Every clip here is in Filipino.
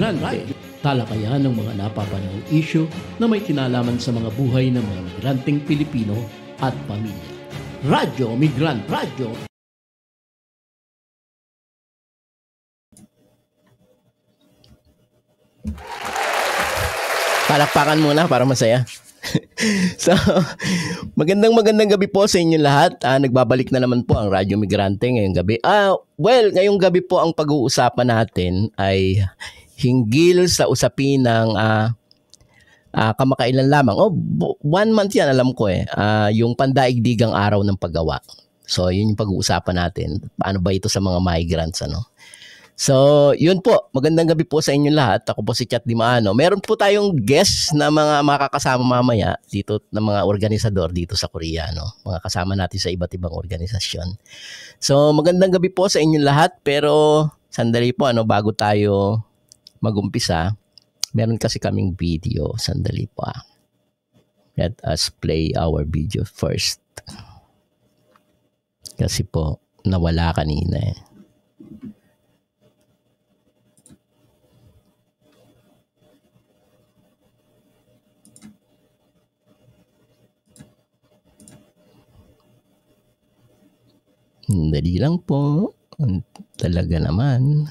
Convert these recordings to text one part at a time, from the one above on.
Migrante, talakayan ng mga napapanahong isyu na may kinalaman sa mga buhay ng mga migranteng Pilipino at pamilya. Radyo Migrant Radyo. Palakpakan muna para masaya. So, magandang gabi po sa inyo lahat. Nagbabalik na naman po ang Radyo Migrante ngayong gabi. Ngayong gabi po ang pag-uusapan natin ay hinggil sa usapin ng kamakailan lamang. 1 month yan, alam ko yung pandaigdigang araw ng paggawa. So, yun yung pag-uusapan natin. Paano ba ito sa mga migrants, ano? So, yun po. Magandang gabi po sa inyo lahat. Ako po si Chat Dimaano. Meron po tayong guest na mga makakasama mamaya dito ng mga organisador dito sa Korea, no? Mga kasama natin sa iba't ibang organisasyon. So, magandang gabi po sa inyo lahat. Pero, sandali po, bago tayo mag-umpisa, meron kasi kaming video. Sandali po. Let us play our video first. Kasi po, nawala kanina Dali lang po. Talaga naman.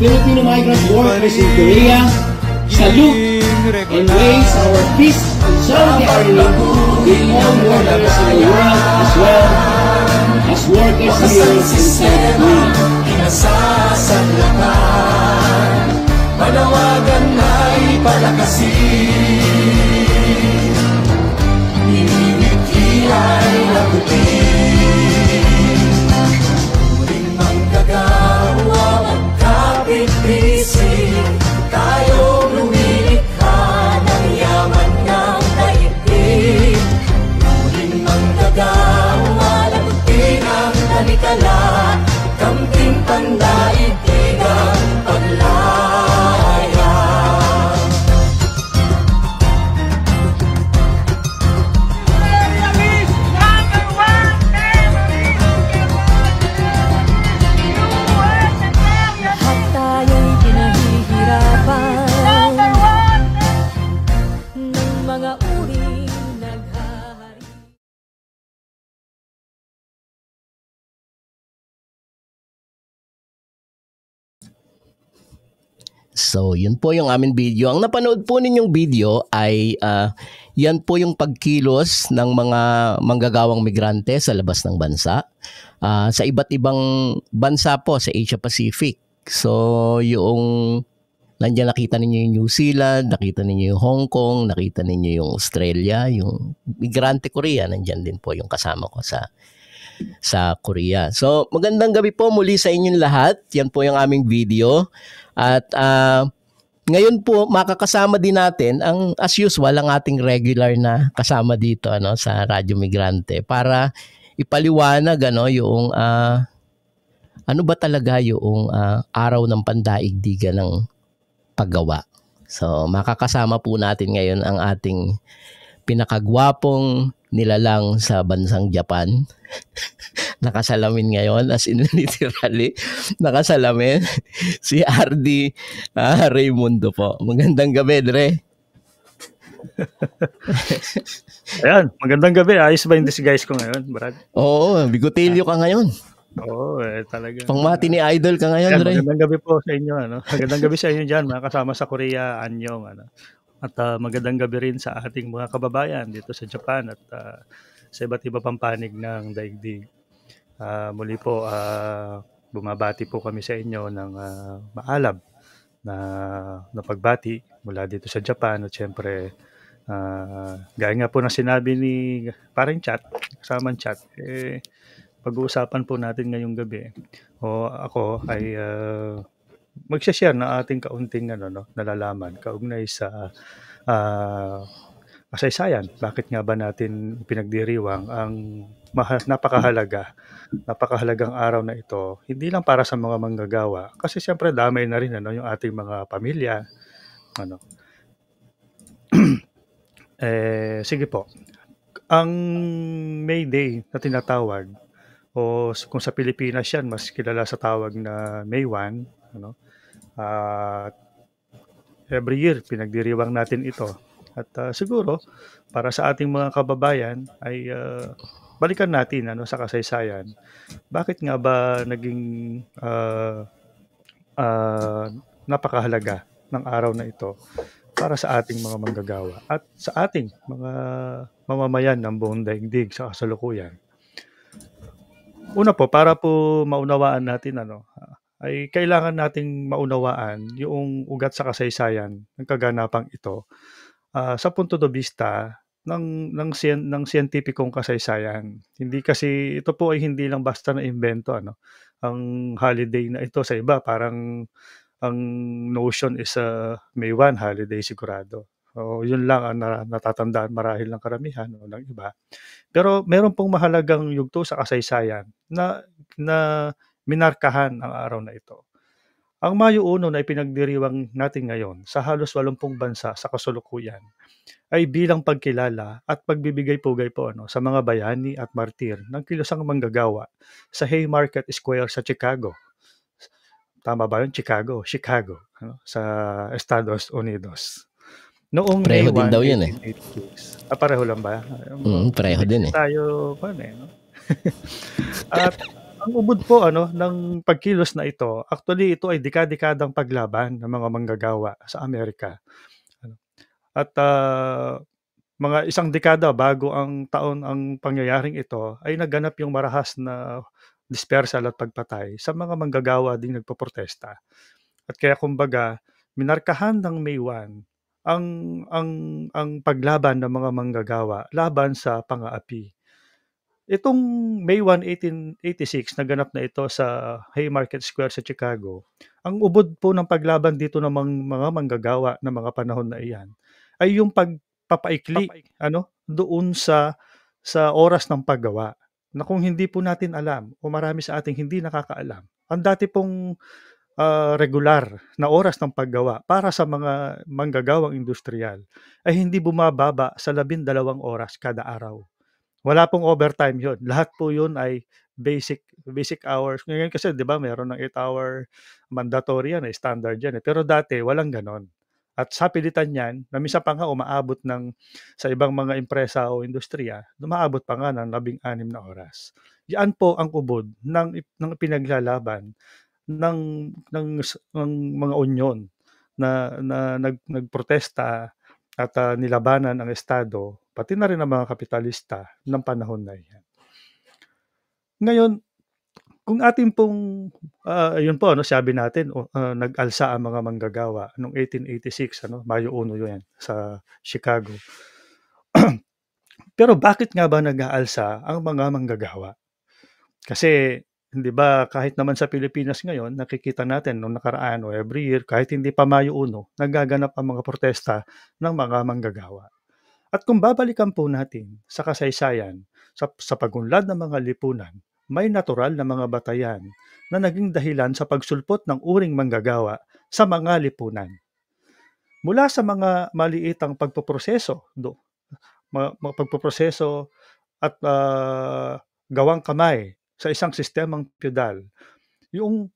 Filipino migrant workers in Korea salute and raise our peace and solidarity with all workers in the world as well as workers here in South Korea. Inasasadlakan, panawagan ay palakasin, iningiti ay nagutin, muling manggagawa magkapit-bisig, tayong lumilikha ng yaman ng daigdig, muling manggagawa lagutin ang talikala, kamting pandaigdigang paglaya. Lahat tayo'y pinahihirapan ng mga uring naghahari. So, yun po yung aming video. Ang napanood po ninyong video ay yan po yung pagkilos ng mga manggagawang migrante sa labas ng bansa. Sa iba't ibang bansa po sa Asia Pacific. So, yung nandiyan nakita ninyo yung New Zealand, nakita ninyo yung Hong Kong, nakita ninyo yung Australia, yung migrante Korea, nandiyan din po yung kasama ko sa Korea. So, magandang gabi po muli sa inyong lahat. Yan po yung aming video. At ngayon po makakasama din natin ang as usual ang ating regular na kasama dito sa Radyo Migrante para ipaliwanag yung ano ba talaga yung araw ng pandaigdigan ng paggawa. So, makakasama po natin ngayon ang ating pinakagwapong nilalang sa bansang Japan. Nakasalamin ngayon, as in literally, nakasalamin si RD Raymundo po. Magandang gabi, Dre. Ayan, magandang gabi. Ayos ba yung disguise ko ngayon, Brad? Oo, bigotilyo ka ngayon. Oo, talaga. Pangmati ni Idol ka ngayon, Ayan, Dre. magandang gabi po sa inyo. Magandang gabi sa inyo dyan, mga kasama sa Korea, Anyong. At magandang gabi rin sa ating mga kababayan dito sa Japan at sa iba't iba pang panig ng daigdig. Muli po, bumabati po kami sa inyo ng maalab na pagbati mula dito sa Japan. At syempre, gaya nga po na sinabi ni parang chat, kasamang chat, pag-uusapan po natin ngayong gabi. Ako ay mag-share na ating kaunting nalalaman kaugnay sa kasaysayan. Bakit nga ba natin pinagdiriwang ang napakahalagang araw na ito, hindi lang para sa mga manggagawa, kasi siyempre damay na rin yung ating mga pamilya. Sige po. Ang May Day na tinatawag, o kung sa Pilipinas yan, mas kilala sa tawag na May 1, every year pinagdiriwang natin ito. At siguro para sa ating mga kababayan ay balikan natin sa kasaysayan. Bakit nga ba naging napakahalaga ng araw na ito para sa ating mga manggagawa at sa ating mga mamamayan ng buong daigdig sa kasalukuyan? Una po, para po maunawaan natin ay kailangan nating maunawaan yung ugat sa kasaysayan ng kaganapang ito sa punto de vista ng siyentipikong kasaysayan. Hindi kasi ito po ay hindi lang basta na imbento ang holiday na ito. Sa iba parang ang notion is May 1 holiday sigurado. Yun lang ang natatandaan marahil ng karamihan o ng iba. Pero meron pong mahalagang yugto sa kasaysayan na minarkahan ang araw na ito. Ang Mayo 1 na ipinagdiriwang natin ngayon sa halos 80 bansa sa kasalukuyan ay bilang pagkilala at pagbibigay pugay po sa mga bayani at martir ng kilusang manggagawa sa Haymarket Square sa Chicago. Tama ba yun? Chicago, sa Estados Unidos. Noong Pareho May din 1, daw yun 1886. Pareho lang ba? Pareho din Tayo, At ang ubod po ng pagkilos na ito, actually ito ay dekadang paglaban ng mga manggagawa sa Amerika. At mga isang dekada bago ang taon ang pangyayaring ito, ay naganap yung marahas na dispersal at pagpatay sa mga manggagawa ding nagpoprotesta. At kaya kumbaga, minarkahan ng May 1 ang paglaban ng mga manggagawa laban sa pang-aapi. Itong May 1, 1886, naganap na ito sa Haymarket Square sa Chicago. Ang ubod po ng paglaban dito ng mga manggagawa ng mga panahon na iyan ay yung pagpapaikli doon sa oras ng paggawa. Na kung hindi po natin alam o marami sa ating hindi nakakaalam, ang dati pong regular na oras ng paggawa para sa mga manggagawang industrial ay hindi bumababa sa 12 oras kada araw. Wala pong overtime yun. Lahat po yun ay basic hours. Ngayon kasi 'di ba meron ng 8-hour mandatory yan, standard yan. Pero dati walang ganon. At sa pilitan yan, na minsan pa nga umaabot sa ibang mga empresa o industriya, umaabot pa nga ng 16 na oras. Yan po ang ubod ng pinaglalaban ng mga unyon na nagprotesta at nilabanan ang Estado, pati na rin ang mga kapitalista ng panahon na iyan. Ngayon, kung ating pong, yun po, sabi natin, nag-alsa ang mga manggagawa noong 1886, Mayo 1 yun sa Chicago. Pero bakit nga ba nag-aalsa ang mga manggagawa? Kasi, hindi ba, kahit naman sa Pilipinas ngayon, nakikita natin noong nakaraan o every year, kahit hindi pa Mayo 1, nagaganap ang mga protesta ng mga manggagawa. At kung babalikan po natin sa kasaysayan, sa pagunlad ng mga lipunan, may natural na mga batayan na naging dahilan sa pagsulpot ng uring manggagawa sa mga lipunan. mula sa mga maliitang pagpoproseso mga pagpoproseso at gawang kamay sa isang sistemang piyudal. Yung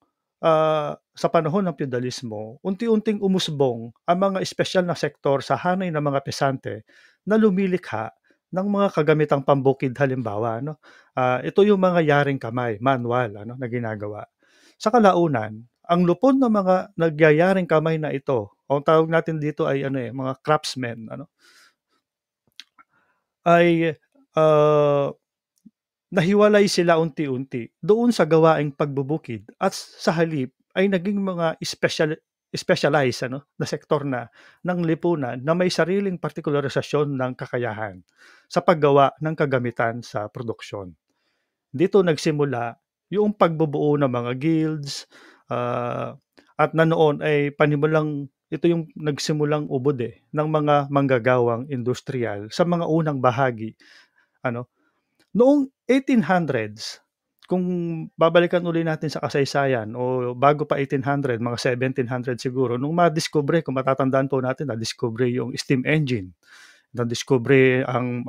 sa panahon ng piyudalismo, unti-unting umusbong ang mga espesyal na sektor sa hanay ng mga pesante na lumilikha ng mga kagamitang pambukid halimbawa, no? Ito yung mga yaring kamay, manual na ginagawa. Sa kalaunan, ang lupon ng mga nagyayaring kamay na ito, ang tawag natin dito ay mga craftsmen, ay nahiwalay sila unti-unti doon sa gawaing pagbubukid at sa halip ay naging mga specialized na sektor na ng lipunan na may sariling partikularisasyon ng kakayahan sa paggawa ng kagamitan sa produksyon. Dito nagsimula yung pagbubuo ng mga guilds at na noon ay ito yung nagsimulang ubod ng mga manggagawang industrial sa mga unang bahagi. Noong 1800s, kung babalikan uli natin sa kasaysayan o bago pa 1800, mga 1700 siguro, nung madiskubre, kung matatandaan po natin, nadiskubre yung steam engine, nadiskubre ang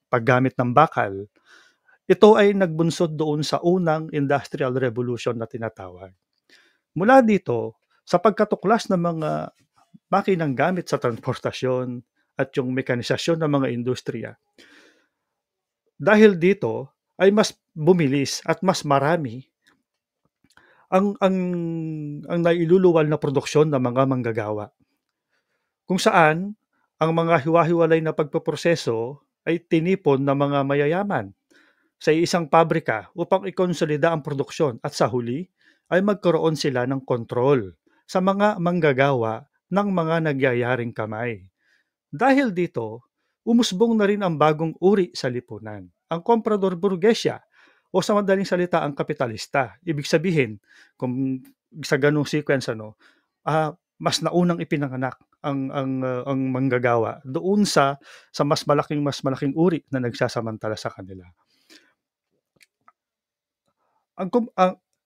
paggamit ng bakal. Ito ay nagbunsod doon sa unang industrial revolution na tinatawag. Mula dito, sa pagkatuklas ng mga makinang gamit sa transportasyon at yung mekanisasyon ng mga industriya, dahil dito ay mas bumilis at mas marami ang nailuluwal na produksyon ng mga manggagawa. Kung saan ang mga hiwa-hiwalay na pagpoproseso ay tinipon ng mga mayayaman sa isang pabrika upang ikonsolida ang produksyon at sa huli ay magkaroon sila ng kontrol sa mga manggagawa ng mga nagyayaring kamay. Dahil dito, umusbong na rin ang bagong uri sa lipunan, ang komprador burgesya o sa madaling salita ang kapitalista. Ibig sabihin, kung sa ganung sequence mas naunang ipinanganak ang manggagawa doon sa mas malaking uri na nagsasamantala sa kanila.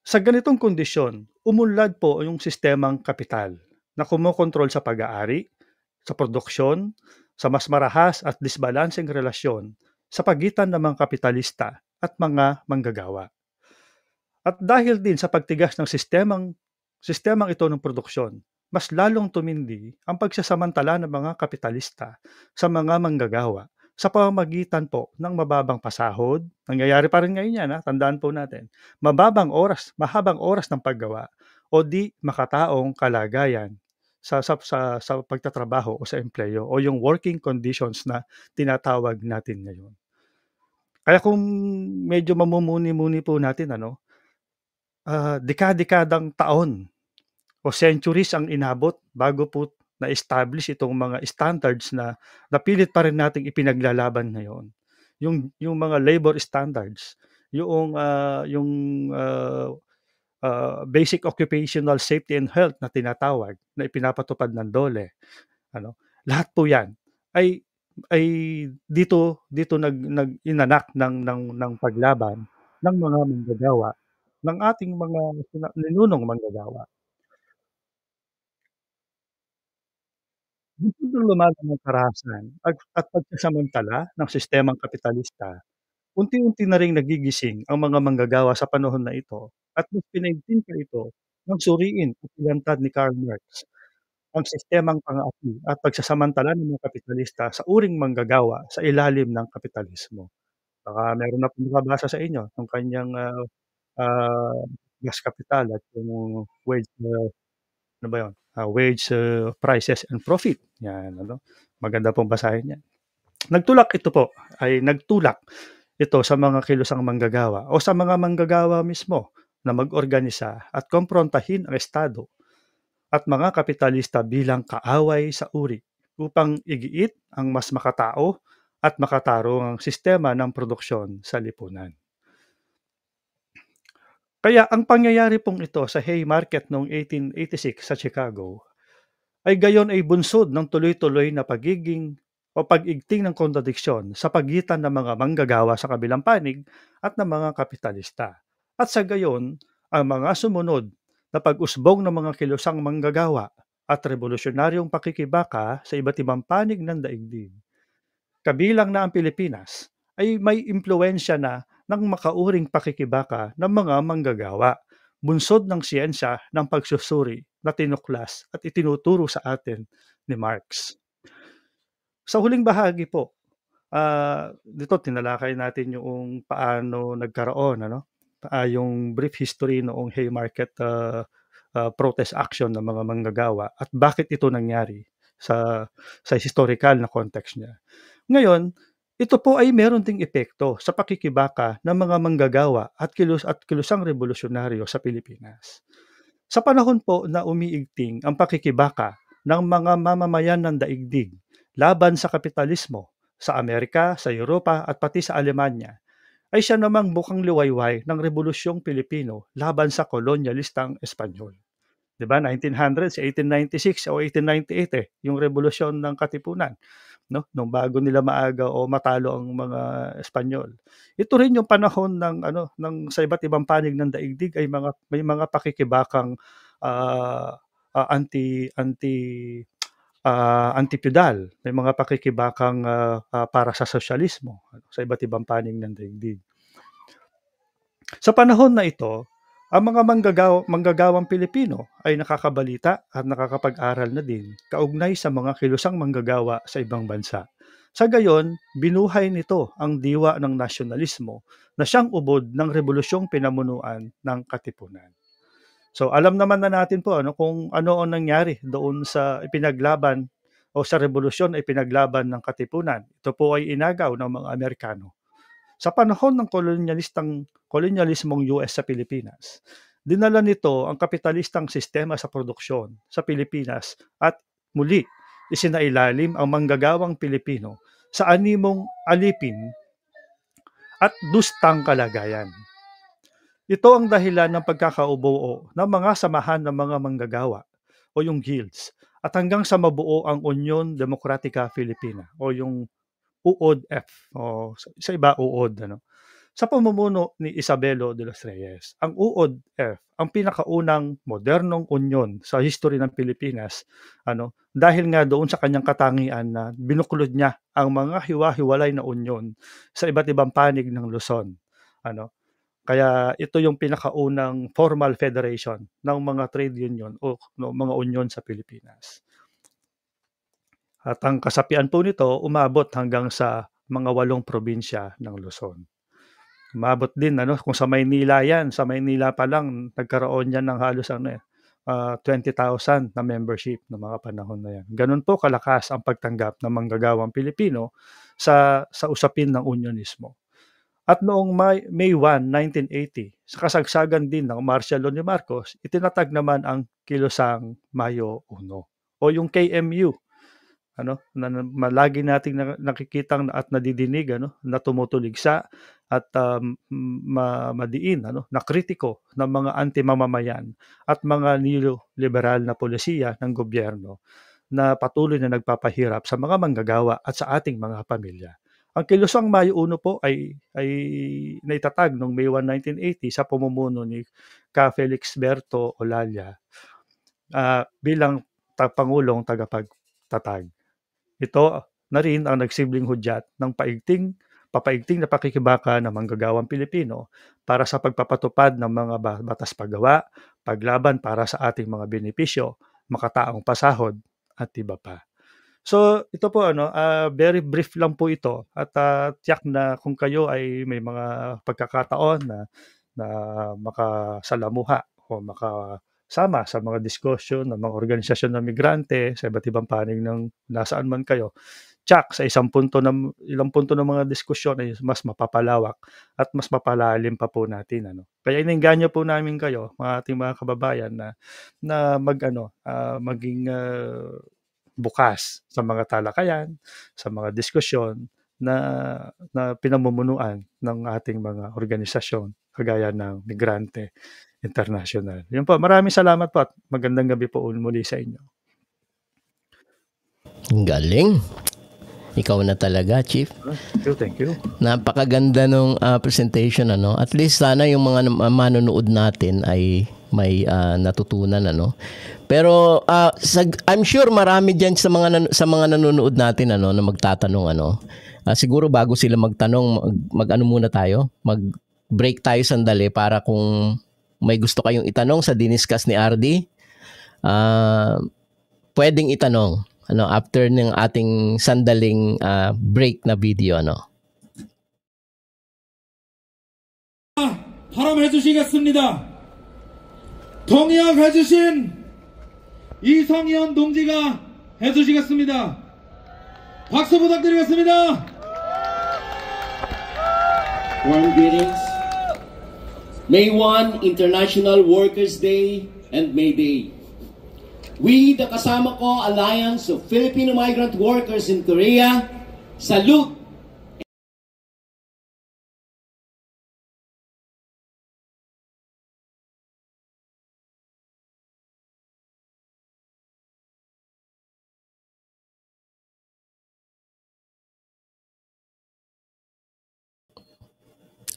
Sa ganitong kondisyon, umunlad po yung sistemang kapital na kumokontrol sa pag-aari, sa produksyon, sa mas marahas at disbalanseng relasyon sa pagitan ng mga kapitalista at mga manggagawa. At dahil din sa pagtigas ng sistemang ito ng produksyon, mas lalong tumindi ang pagsasamantala ng mga kapitalista sa mga manggagawa sa pamamagitan po ng mababang pasahod. Nangyayari pa rin ngayon yan, tandaan po natin. Mahabang oras ng paggawa o di makataong kalagayan sa pagtatrabaho o sa empleyo o yung working conditions na tinatawag natin ngayon. Kaya kung medyo mamumuni-muni po natin, dekadang taon o centuries ang inabot bago po na-establish itong mga standards na napilit pa rin nating ipinaglalaban ngayon. Yung mga labor standards, yung basic occupational safety and health na tinatawag na ipinapatupad ng DOLE. Lahat po 'yan ay dito inanak ng paglaban ng mga manggagawa, ng ating mga ninunong manggagawa. Bunsod ng lumalang ng karahasan at pagsasamantala ng sistemang kapitalista, unti-unti na ring nagigising ang mga manggagawa sa panahon na ito at mas pinaigting pa ito ng suriin at ilantad ni Karl Marx ang sistemang pang-api at pagsasamantala ng mga kapitalista sa uring manggagawa sa ilalim ng kapitalismo. Baka meron na pong nakabasa sa inyo ng kanyang Das Kapital at yung wage wage, prices and profit. Yan, maganda pong basahin yan. Nagtulak ito sa mga kilusang manggagawa o sa mga manggagawa mismo na mag-organisa at komprontahin ang Estado at mga kapitalista bilang kaaway sa uri upang igiit ang mas makatao at makatarungang sistema ng produksyon sa lipunan. Kaya ang pangyayari pong ito sa Haymarket noong 1886 sa Chicago ay gayon ay bunsod ng tuloy-tuloy na pag-igting ng kontradiksyon sa pagitan ng mga manggagawa sa kabilang panig at ng mga kapitalista. At sa gayon, ang mga sumunod na pag-usbong ng mga kilusang manggagawa at revolusyonaryong pakikibaka sa iba't ibang panig ng daigdig. Kabilang na ang Pilipinas ay may impluwensya na ng makauring pakikibaka ng mga manggagawa, bunsod ng siyensya ng pagsusuri na tinuklas at itinuturo sa atin ni Marx. Sa huling bahagi po, dito tinalakay natin yung paano nagkaroon, yung brief history noong Haymarket protest action ng mga manggagawa at bakit ito nangyari sa historical na context niya. Ngayon, ito po ay meron ding epekto sa pakikibaka ng mga manggagawa at kilusang revolusyonaryo sa Pilipinas. Sa panahon po na umiigting ang pakikibaka ng mga mamamayan ng daigdig laban sa kapitalismo sa Amerika, sa Europa at pati sa Alemanya, ay siya namang bukang liwayway ng Rebolusyong Pilipino laban sa kolonyalistang Espanyol. Diba? 1900, 1896 o 1898 yung revolusyon ng Katipunan, nung bago nila maaga o matalo ang mga Espanyol. Ito rin yung panahon ng sa iba't ibang panig ng daigdig ay may mga pakikibakang anti-feudal, may mga pakikibakang para sa sosyalismo sa iba't ibang panig ng daigdig. Sa panahon na ito, ang mga manggagawang Pilipino ay nakakabalita at nakakapag-aral na din kaugnay sa mga kilusang manggagawa sa ibang bansa. Sa gayon, binuhay nito ang diwa ng nasyonalismo na siyang ubod ng rebolusyong pinamunuan ng Katipunan. So alam naman na natin po kung ano ang nangyari doon sa ipinaglaban o sa revolusyon ay pinaglaban ng Katipunan. Ito po ay inagaw ng mga Amerikano. Sa panahon ng kolonyalismong US sa Pilipinas, dinala nito ang kapitalistang sistema sa produksyon sa Pilipinas at muli isinailalim ang manggagawang Pilipino sa animong alipin at dustang kalagayan. Ito ang dahilan ng pagkakaubuo ng mga samahan ng mga manggagawa o yung guilds at hanggang sa mabuo ang Union Democratica Filipina o yung UODF o sa iba UOD sa pamumuno ni Isabelo de los Reyes. Ang UODF ang pinakaunang modernong union sa history ng Pilipinas dahil nga doon sa kanyang katangian na binuklod niya ang mga hiwa-hiwalay na union sa iba't ibang panig ng Luzon. Kaya ito yung pinakaunang formal federation ng mga trade union o mga union sa Pilipinas. At ang kasapian po nito umabot hanggang sa mga 8 probinsya ng Luzon. Umabot din kung sa Maynila yan, sa Maynila pa lang nagkaroon yan ng halos 20,000 na membership ng mga panahon na yan. Ganun po kalakas ang pagtanggap ng manggagawang Pilipino sa usapin ng unionismo. At noong May 1, 1980, sa kasagsagan din ng Marshal ni Marcos, itinatag naman ang Kilusang Mayo 1 o yung KMU. Na lagi nating nakikitang at nadidinig na tumutuligsa at madiin na kritiko ng mga anti-mamamayan at mga neoliberal na polisiya ng gobyerno na patuloy na nagpapahirap sa mga manggagawa at sa ating mga pamilya. Ang Kilusang Mayo 1 po ay naitatag noong May 1, 1980 sa pamumuno ni Ka Felix Berto Olalla bilang Pangulong tagapagtatag. Ito na rin ang nagsilbing hudyat ng papaigting na pakikibaka ng manggagawang Pilipino para sa pagpapatupad ng mga batas paggawa, paglaban para sa ating mga benepisyo, makataong pasahod at iba pa. So ito po very brief lang po ito at tiyak na kung kayo ay may mga pagkakataon na makasalamuha o makasama sa mga diskusyon ng mga organisasyon ng migrante sa iba't ibang panig ng nasaan man kayo, tsak sa ilang punto ng mga diskusyon ay mas mapapalawak at mas mapalalim pa po natin. Kaya ininganyo po namin kayo, mga ating mga kababayan na maging bukas sa mga talakayan, sa mga diskusyon na pinamumunuan ng ating mga organisasyon kagaya ng Migrante International. Yun po, maraming salamat po at magandang gabi po muli sa inyo. Galing. Ikaw na talaga, Chief. Thank you. Napakaganda nung presentation. At least sana yung mga manonood natin ay may natutunan ano. Pero I'm sure marami diyan sa mga nanonood natin ano na magtatanong ano. Siguro bago sila magtanong, mag-ano muna tayo, mag-break tayo sandali para kung may gusto kayong itanong sa diniscuss ni RD, pwedeng itanong ano after ng ating sandaling break na video ano. 발언해 주시겠습니다. 동의해 주신 이성현 동지가 해 주시겠습니다. 박수 부탁드리겠습니다. Warm greetings. May 1, International Workers' Day and May Day. We, the Kasama Ko Alliance of Filipino Migrant Workers in Korea, salute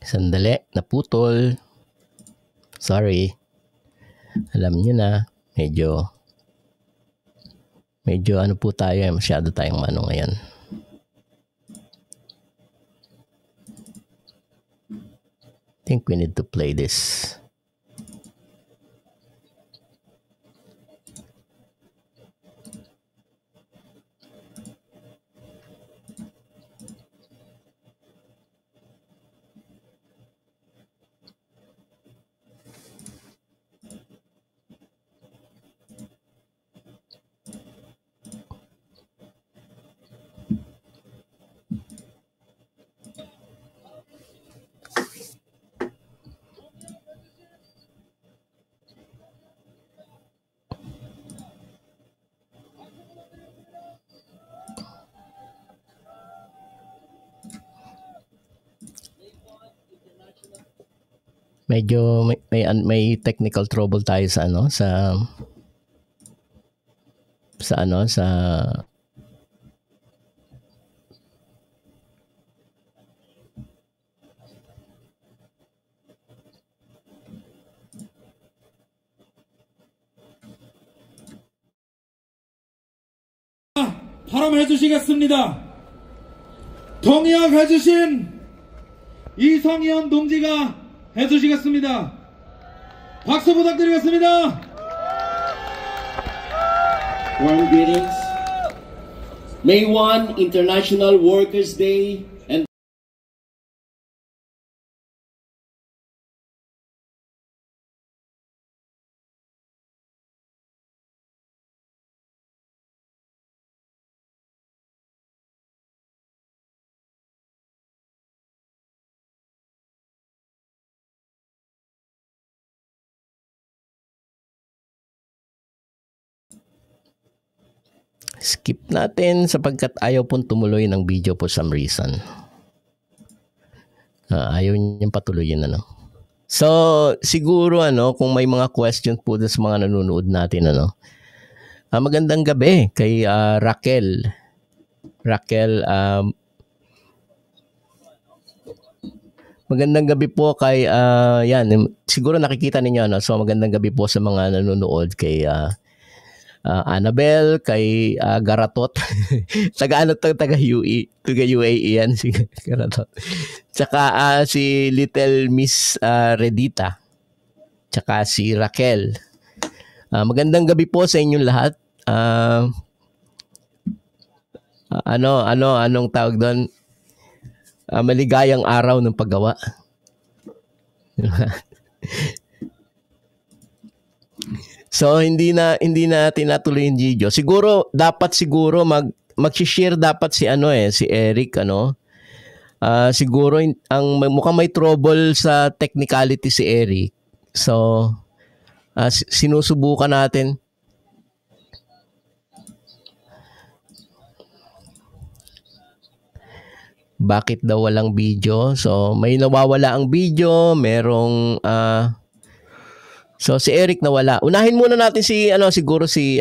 Sandali, naputol. Sorry. Alam niyo na, medyo ano po tayo, masyado tayong ano ngayon. I think we need to play this. Medyo may technical trouble tayo sa ano sa 발언해 주시겠습니다. 동의해 주신 이성현 동지가 해 주시겠습니다. 박수 부탁드리겠습니다. Warm greetings. May 1, International Workers' Day and skip natin sapagkat ayaw pong tumuloy ng video for some reason. Ayaw niyang patuloyin ano. So, siguro ano, kung may mga questions po sa mga nanonood natin ano. Magandang gabi kay Raquel. Magandang gabi po kay yan, siguro nakikita ninyo no. So magandang gabi po sa mga nanonood kay Annabel, kay Garatot. taga UAE yan si Garatot. Tsaka si Little Miss Redita. Tsaka si Raquel. Magandang gabi po sa inyong lahat. Anong tawag doon? Maligayang araw ng paggawa. So hindi na tinatuloy yung video. Dapat mag-share dapat si Eric siguro mukhang may trouble sa technicality si Eric. So sinusubukan natin. Bakit daw walang video? So may nawawala ang video, merong so si Eric nawala. Unahin muna natin siguro si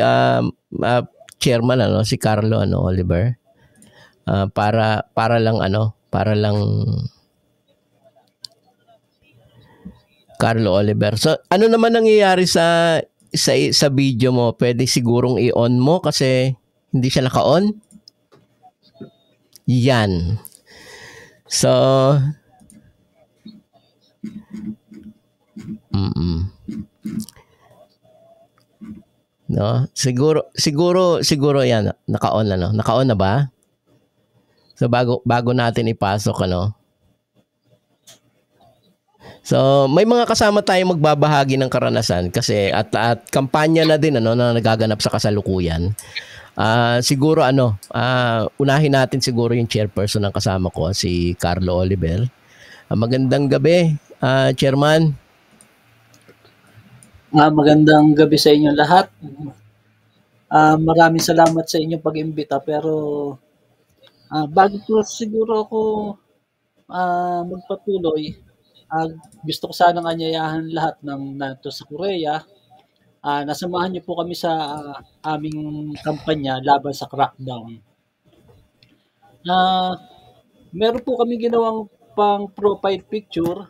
chairman si Carlo Oliver. Para lang Carlo Oliver. So, ano naman nangyayari sa video mo? Pwede sigurong i-on mo kasi hindi siya naka-on. Yan. So, no? Siguro yan. Naka-on na, no? Naka-on na ba? So, bago natin ipasok, ano? So, may mga kasama tayong magbabahagi ng karanasan kasi at kampanya na din ano na nagaganap sa kasalukuyan. Siguro unahin natin siguro yung chairperson ng kasama ko, si Carlo Oliver. Magandang gabi, Chairman. Magandang gabi sa inyo lahat. Maraming salamat sa inyong pag-imbita pero bago po siguro ako magpatuloy, gusto ko sanang anyayahan lahat ng nato sa Korea. Nasamahan niyo po kami sa aming kampanya laban sa crackdown. Meron po kami ginawang pang profile picture.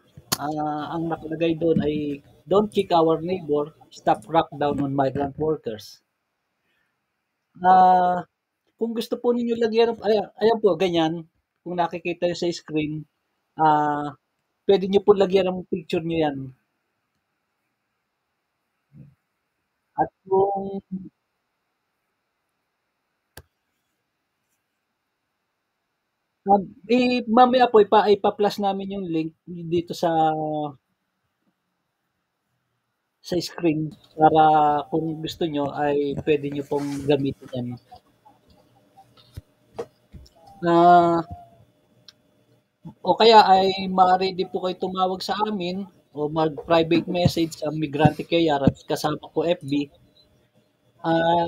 Ang nakalagay doon ay "Don't kick our neighbor, stop crackdown on migrant workers." Kung gusto po ninyo lagyan, ayan po, ganyan. Kung nakikita nyo sa screen, pwede nyo po lagyan ng picture nyo yan. At kung mamaya po ipa-plus namin yung link dito sa screen para kung gusto nyo ay pwede nyo pong gamitin yan. O kaya ay maaari din po kayo tumawag sa amin o mag-private message sa Migrante Care at kasama ko FB.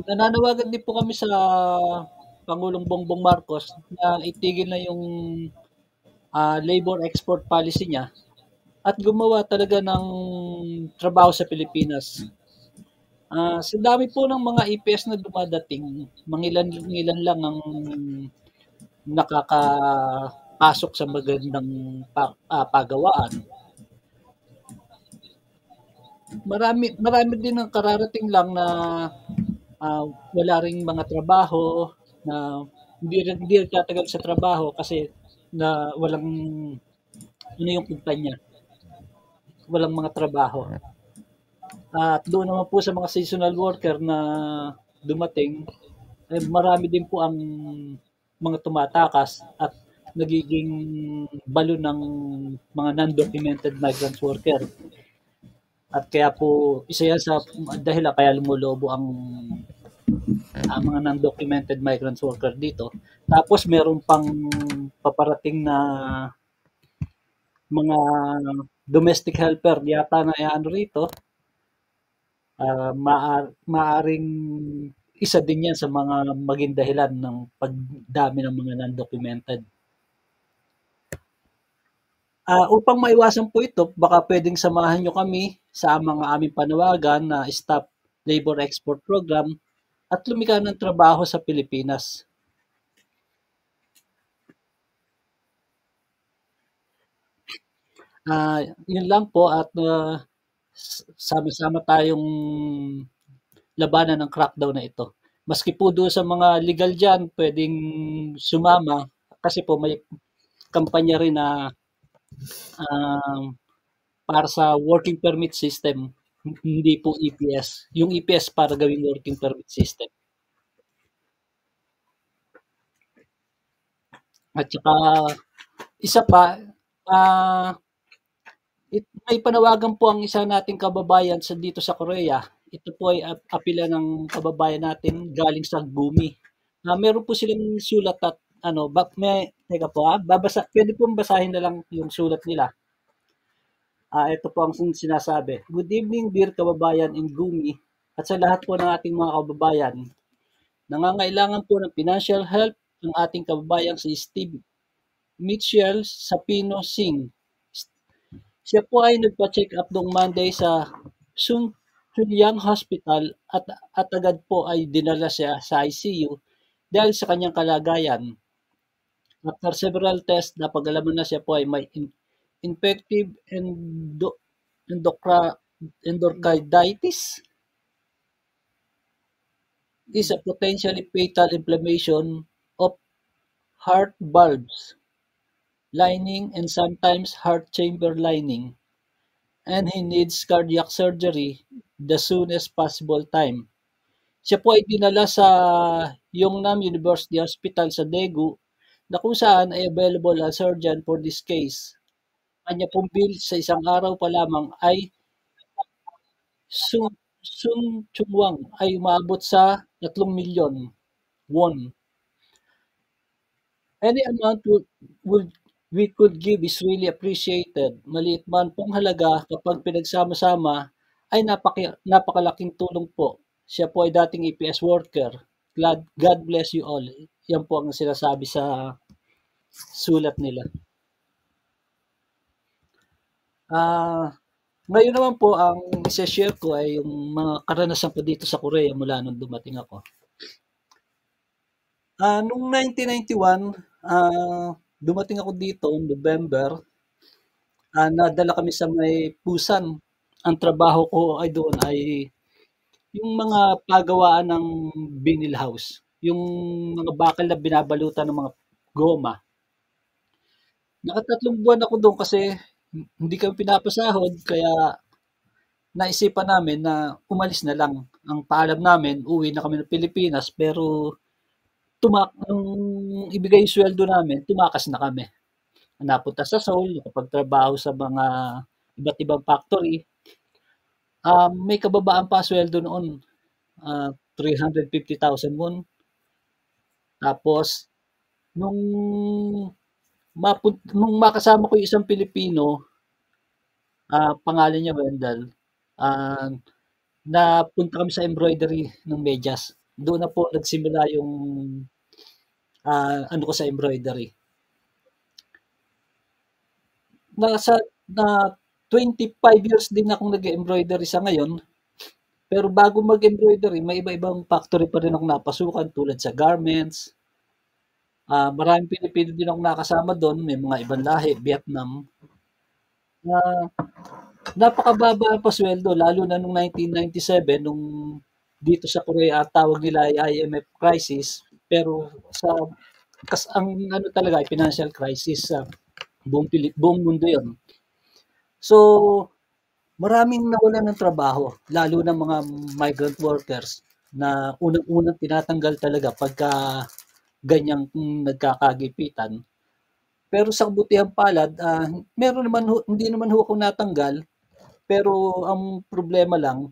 Nananawagan din po kami sa Pangulong Bongbong Marcos na itigil na yung labor export policy niya at gumawa talaga ng trabaho sa Pilipinas. Sa dami po ng mga EPS na dumadating, mangilan lang ang nakakapasok sa magandang pagawaan. Marami din ang kararating lang na wala ring mga trabaho, na hindi tatagal sa trabaho kasi na walang yung kumpanya. Walang mga trabaho. At doon naman po sa mga seasonal worker na dumating, marami din po ang mga tumatakas at nagiging balo ng mga non-documented migrant worker. At kaya po, isa yan sa dahilan kaya lumulobo ang mga non-documented migrant worker dito. Tapos meron pang paparating na mga domestic helper yata na rito. Maaring isa din yan sa mga maging dahilan ng pagdami ng mga non-documented. Upang maiwasan po ito, baka pwedeng samahan nyo kami sa mga aming panawagan na Stop Labor Export Program at lumikha ng trabaho sa Pilipinas. Yun lang po at sama-sama tayong labanan ng crackdown na ito. Maski po doon sa mga legal dyan, pwedeng sumama kasi po may kampanya rin na para sa working permit system, hindi po EPS. Yung EPS para gawing working permit system. At saka, isa pa, may panawagan po ang isa nating kababayan dito sa Korea. Ito po ay apela ng kababayan natin galing sa Gumi. Meron po silang sulat at teka po pwede pong basahin na lang yung sulat nila. Ito po ang sinasabi. Good evening dear kababayan in Gumi at sa lahat po ng ating mga kababayan. Nangangailangan po ng financial help ng ating kababayan si Steve Mitchell Sapino Singh. Siya po ay nagpa-check up noong Monday sa Sunyang Hospital at agad po ay dinala siya sa ICU dahil sa kanyang kalagayan. After several tests, napag-alaman na siya po ay may infective endocarditis is a potentially fatal inflammation of heart valves lining and sometimes heart chamber lining, and he needs cardiac surgery the soonest possible time. Siya po ay dinala sa Yongnam University Hospital sa Daegu na kung saan ay available ang surgeon for this case. Kanya pong bill sa isang araw pa lamang ay Sun Chungwang ay umabot sa 3 milyon won. Any amount we could give is really appreciated. Maliit man pong halaga kapag pinagsama-sama ay napakalaking tulong po. Siya po ay dating EPS worker. God bless you all. Yan po ang sinasabi sa sulat nila. Ngayon naman po, ang isa-share ko ay yung mga karanasan ko dito sa Korea mula nung dumating ako. Noong 1991, dumating ako dito, November, nadala kami sa may Busan. Ang trabaho ko ay doon ay yung mga pagawaan ng vinyl house. Yung mga bakal na binabalutan ng mga goma. Naka3 buwan ako doon kasi hindi kami pinapasahod, kaya naisipan namin na umalis na lang. Ang paalam namin, uwi na kami ng Pilipinas, pero nung ibigay yung sweldo namin, tumakas na kami. Napunta sa Seoul, nakapagtrabaho sa mga iba't ibang factory. May kababaan pa sweldo noon, 350,000 won. Tapos, nung makasama ko yung isang Pilipino, pangalan niya Wendell, napunta kami sa embroidery ng medyas. Doon na po nagsimula yung ano ko sa embroidery. Na 25 years din akong nag-embroidery sa ngayon. Pero bago mag-embroidery, may iba-ibang factory pa rin akong napasukan tulad sa garments. Maraming Pilipino din akong nakasama doon. May mga ibang lahi, Vietnam. Napakababa pa sweldo, lalo na nung 1997, nung dito sa Korea, tawag nila ay IMF crisis. Pero ang ano talaga ay financial crisis sa buong mundo yon. So, maraming nawalan ng trabaho, lalo na mga migrant workers na unang-unang tinatanggal talaga pagka ganyang nagkakagipitan. Pero sa kabutihan palad, hindi naman ho ako natanggal, pero ang problema lang,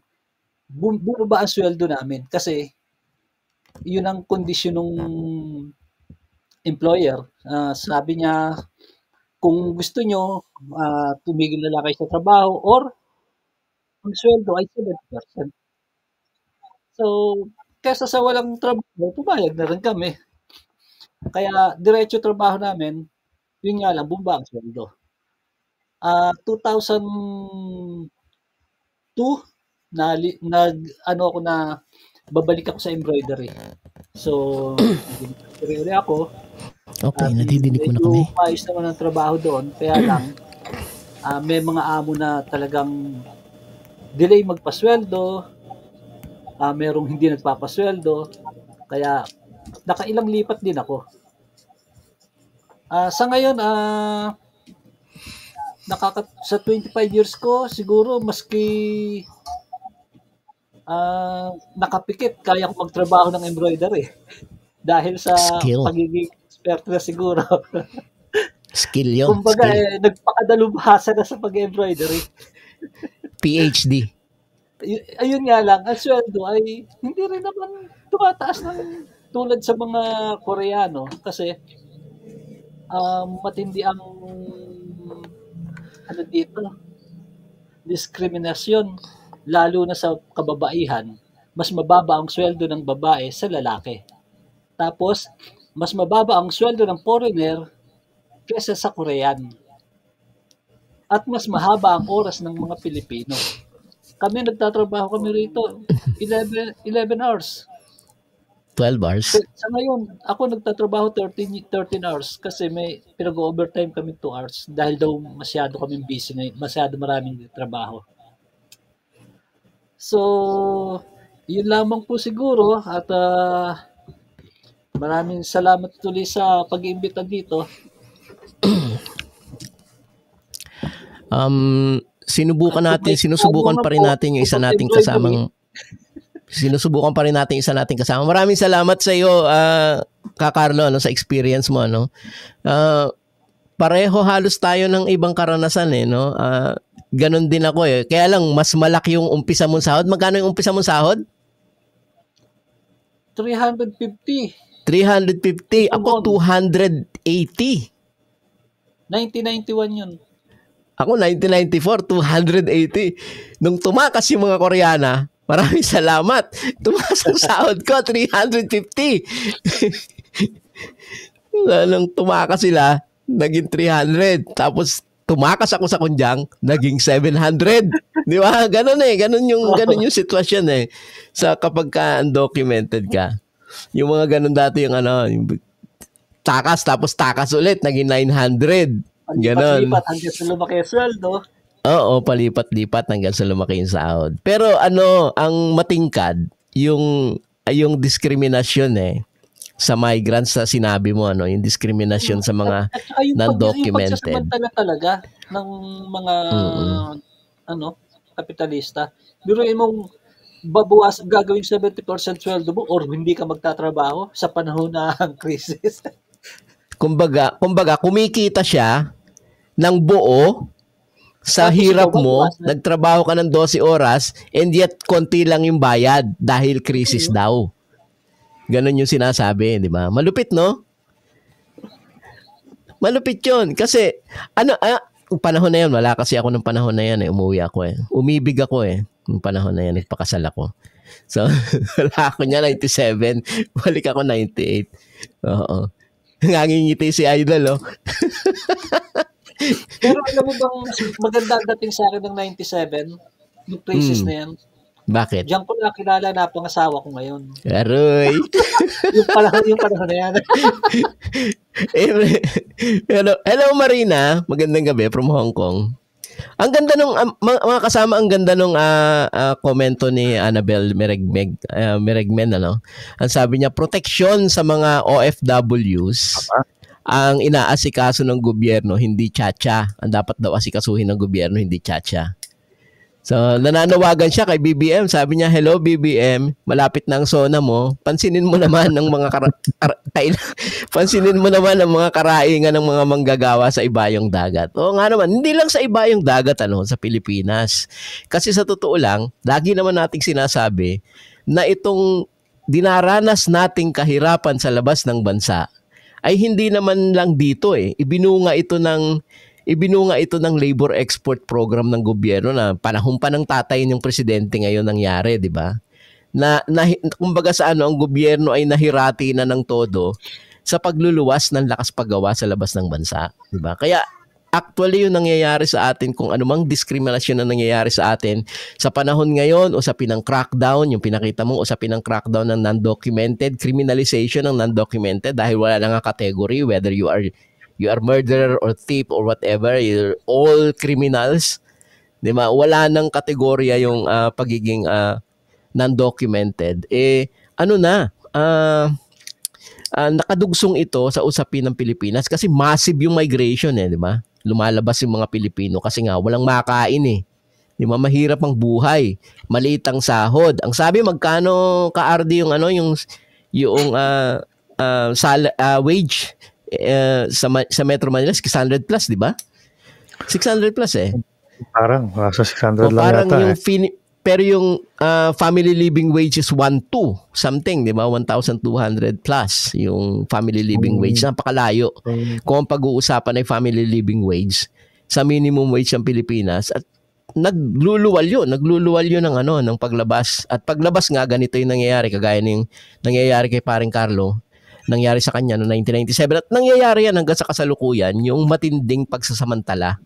bumaba ang sweldo namin kasi yun ang kondisyon ng employer. Sabi niya, kung gusto nyo, tumigil na lang kayo sa trabaho or ang sweldo ay 7%. So, kesa sa walang trabaho, pumayag na rin kami. Kaya, diretso trabaho namin, yun nga lang, bumaba ang sweldo. 2002, babalik ako sa embroidery. So, embroidery ako. Okay, nadidinig ko na kami. Maayos naman ang trabaho doon, kaya lang, may mga amo na talagang delay magpasweldo, merong hindi nagpapasweldo, kaya nakailang lipat din ako. Sa ngayon, sa 25 years ko, siguro maski nakapikit, kaya ko magtrabaho ng embroidery. Dahil sa pagiging expert na siguro. Skill yun. Kumbaga, nagpakadalubhasa na sa pag-embroidery. PhD. Ayun nga lang, ang sweldo ay hindi rin naman tumataas ng tulad sa mga Koreano kasi matindi ang diskriminasyon, lalo na sa kababaihan. Mas mababa ang sweldo ng babae sa lalaki. Tapos, mas mababa ang sweldo ng foreigner kesa sa Korean. At mas mahaba ang oras ng mga Pilipino. Kami nagtatrabaho kami rito 11 hours. 12 hours. Sa ngayon, ako nagtatrabaho 13 hours kasi may pinag-overtime kami 2 hours dahil daw masyado kaming busy ngayon, masyado maraming trabaho. So, yun lamang po siguro at maraming salamat tuloy sa pag-iimbita dito. Sinusubukan pa rin natin yung isa nating kasamang Maraming salamat sa iyo, Ka Carlo, sa experience mo, no. Pareho halos tayo ng ibang karanasan, no. Ganon din ako, Kaya lang mas malaki yung umpisa mong sahod. Magkano yung umpisa mong sahod? 350. 350. Ako 280. 1991 yun. Ako 1994, 280. Nung tumakas yung mga Koreana, maraming salamat. Tumakas ang sahod ko, 350. Nung tumakas sila, naging 300. Tapos tumakas ako sa Kunjang, naging 700. Di ba? Ganun yung sitwasyon sa kapag ka undocumented ka. Yung mga ganun dati yung yung takas tapos takas ulit, naging 900. Ganon. Palipat hanggang sa lumaki ang sweldo. Oo, palipat-lipat hanggang sa lumaki yung sahod. Pero ang matingkad, yung diskriminasyon sa migrants na sinabi mo, yung diskriminasyon sa mga non-documented. Yung pagsasamantala talaga ng mga kapitalista. Biruin mong gagawing 70% sweldo mo or hindi ka magtatrabaho sa panahon ng crisis. Kumbaga, kumikita siya ng buo sa hirap mo, nagtrabaho ka ng 12 oras, and yet konti lang yung bayad dahil crisis daw. Ganon yung sinasabi, di ba? Malupit, no? Malupit yun. Kasi, panahon na yun, wala kasi ako ng panahon na yan, umuwi ako Umibig ako Nung panahon na yan, nagpakasal ako. So, wala ako niya, 97. Balik ako 98. Oo. Ngangingiti si Idol, Pero alam mo bang maganda dating sa akin ng 97, yung crisis na yan? Bakit? Diyan ko nakilala na pangasawa ko ngayon. Aroy. yung panahon na yan. Hello Marina, magandang gabi from Hong Kong. Ang ganda nung mga kasama, ang ganda nung komento ni Annabel Meregmen, Ang sabi niya, proteksyon sa mga OFWs ang inaasikaso ng gobyerno, hindi tsa-tsa. Ang dapat daw asikasuhin ng gobyerno, hindi tsa-tsa. So, nananawagan siya kay BBM. Sabi niya, hello BBM, malapit na ang SONA mo. Pansinin mo naman ang mga pansinin mo naman ang mga karaingan ng mga manggagawa sa ibayong dagat. Oo nga naman, hindi lang sa ibayong dagat sa Pilipinas. Kasi sa totoo lang, lagi naman nating sinasabi na itong dinaranas nating kahirapan sa labas ng bansa ay hindi naman lang dito Ibinunga ito ng labor export program ng gobyerno na panahon pa ng tatay ng presidente ngayon nangyari, di ba? Na kumbaga ang gobyerno ay nahirati na ng todo sa pagluluwas ng lakas paggawa sa labas ng bansa, di ba? Kaya actually yung nangyayari sa atin, kung anumang diskriminasyon na nangyayari sa atin sa panahon ngayon, usapin ng crackdown, yung pinakita mo, usapin ng crackdown ng non-documented, criminalization ng non-documented dahil wala nang category, whether you are murderer or thief or whatever, you're all criminals. Di ba? Wala nang kategorya yung pagiging non-documented. Nakadugsong ito sa usapin ng Pilipinas kasi massive yung migration di ba? Lumalabas yung mga Pilipino kasi nga walang makain Di ba? Mahirap ang buhay, maliit ang sahod. Ang sabi, magkano ka-RD yung wage sa Metro Manila, 600 plus, di ba? 600 plus Parang nasa 600 lang parang yata. Pero yung family living wage is 1,200 something, di ba? 1,200 plus yung family living wage. Napakalayo. Kung ang pag-uusapan ay family living wage sa minimum wage ng Pilipinas, at nagluluwal yun ng paglabas. At paglabas nga, ganito yung nangyayari, kagaya ng nangyayari kay paring Carlo, nangyari sa kanya noong 1997, at nangyayari yan hanggang sa kasalukuyan, yung matinding pagsasamantala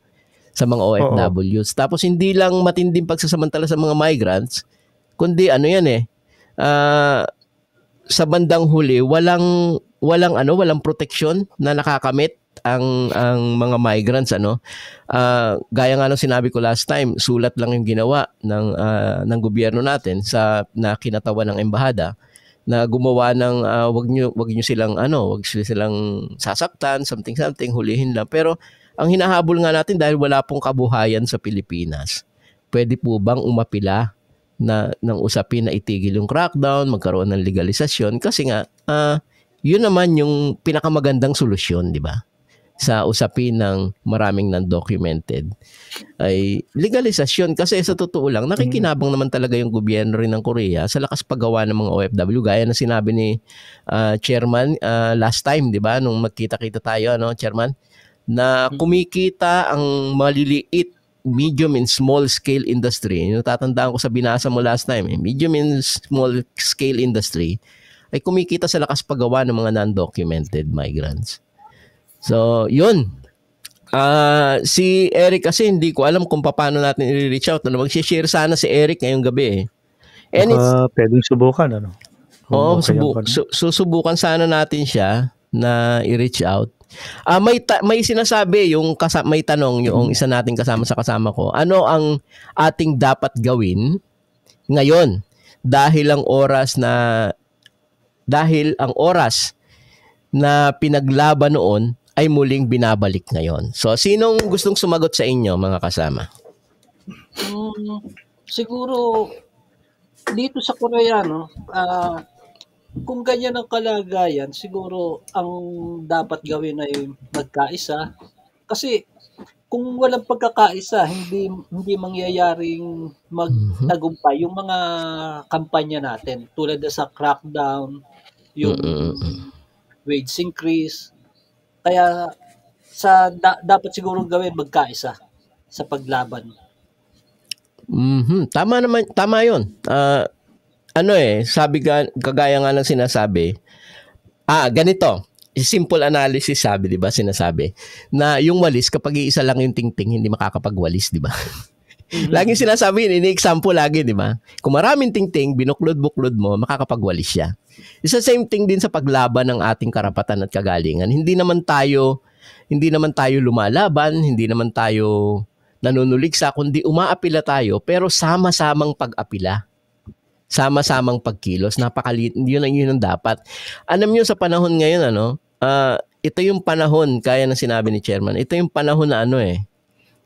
sa mga OFWs. Tapos hindi lang matinding pagsasamantala sa mga migrants, kundi sa bandang huli walang proteksyon na nakakamit ang mga migrants gaya nga ng sinabi ko last time, sulat lang yung ginawa ng gobyerno natin na kinatawan ng embahada na gumawa ng wag silang sasaktan, something, hulihin lang. Pero ang hinahabol nga natin dahil wala pong kabuhayan sa Pilipinas, pwede po bang umapila ng usapin na itigil yung crackdown, magkaroon ng legalisasyon? Kasi nga, yun naman yung pinakamagandang solusyon, di ba? Sa usapin ng maraming non-documented ay legalisasyon. Kasi sa totoo lang, nakikinabang naman talaga yung gobyerno rin ng Korea sa lakas paggawa ng mga OFW. Gaya na sinabi ni Chairman last time, di ba? Nung magkita-kita tayo, Chairman, na kumikita ang maliliit, medium and small scale industry. Natatandaan ko sa binasa mo last time, medium and small scale industry ay kumikita sa lakas paggawa ng mga non-documented migrants. So, yun. Si Eric kasi hindi ko alam kung paano natin i-reach out. Mag-share sana si Eric ngayong gabi Pwedeng subukan, Oo, susubukan sana natin siya na i-reach out. May sinasabi may tanong yung isa nating kasama ko. Ano ang ating dapat gawin ngayon dahil ang oras na pinaglaban noon ay muling binabalik ngayon. So sinong gustong sumagot sa inyo, mga kasama? Siguro dito sa Korea, kung ganyan ang kalagayan, siguro ang dapat gawin ay magkaisa. Kasi kung walang pagkakaisa, hindi mangyayaring magtagumpay yung mga kampanya natin. Tulad sa crackdown, yung wage increase. Kaya dapat siguro gawin magkaisa sa paglaban. Tama 'yon. Kagaya nga ng sinasabi, ganito, simple analysis sabi, di ba, sinasabi, na yung walis, kapag iisa lang yung tingting, hindi makakapagwalis, di ba? Laging sinasabi, ini-example lagi, di ba? Kung maraming tingting, binuklod-buklod mo, makakapagwalis siya. It's the same thing din sa paglaban ng ating karapatan at kagalingan. Hindi naman tayo lumalaban, hindi naman tayo nanunuligsa, kundi umaapila tayo, pero sama-samang pag-apila. Sama-samang pagkilos, yun ang dapat. Alam niyo sa panahon ngayon, ito yung panahon, kaya na sinabi ni Chairman, ito yung panahon na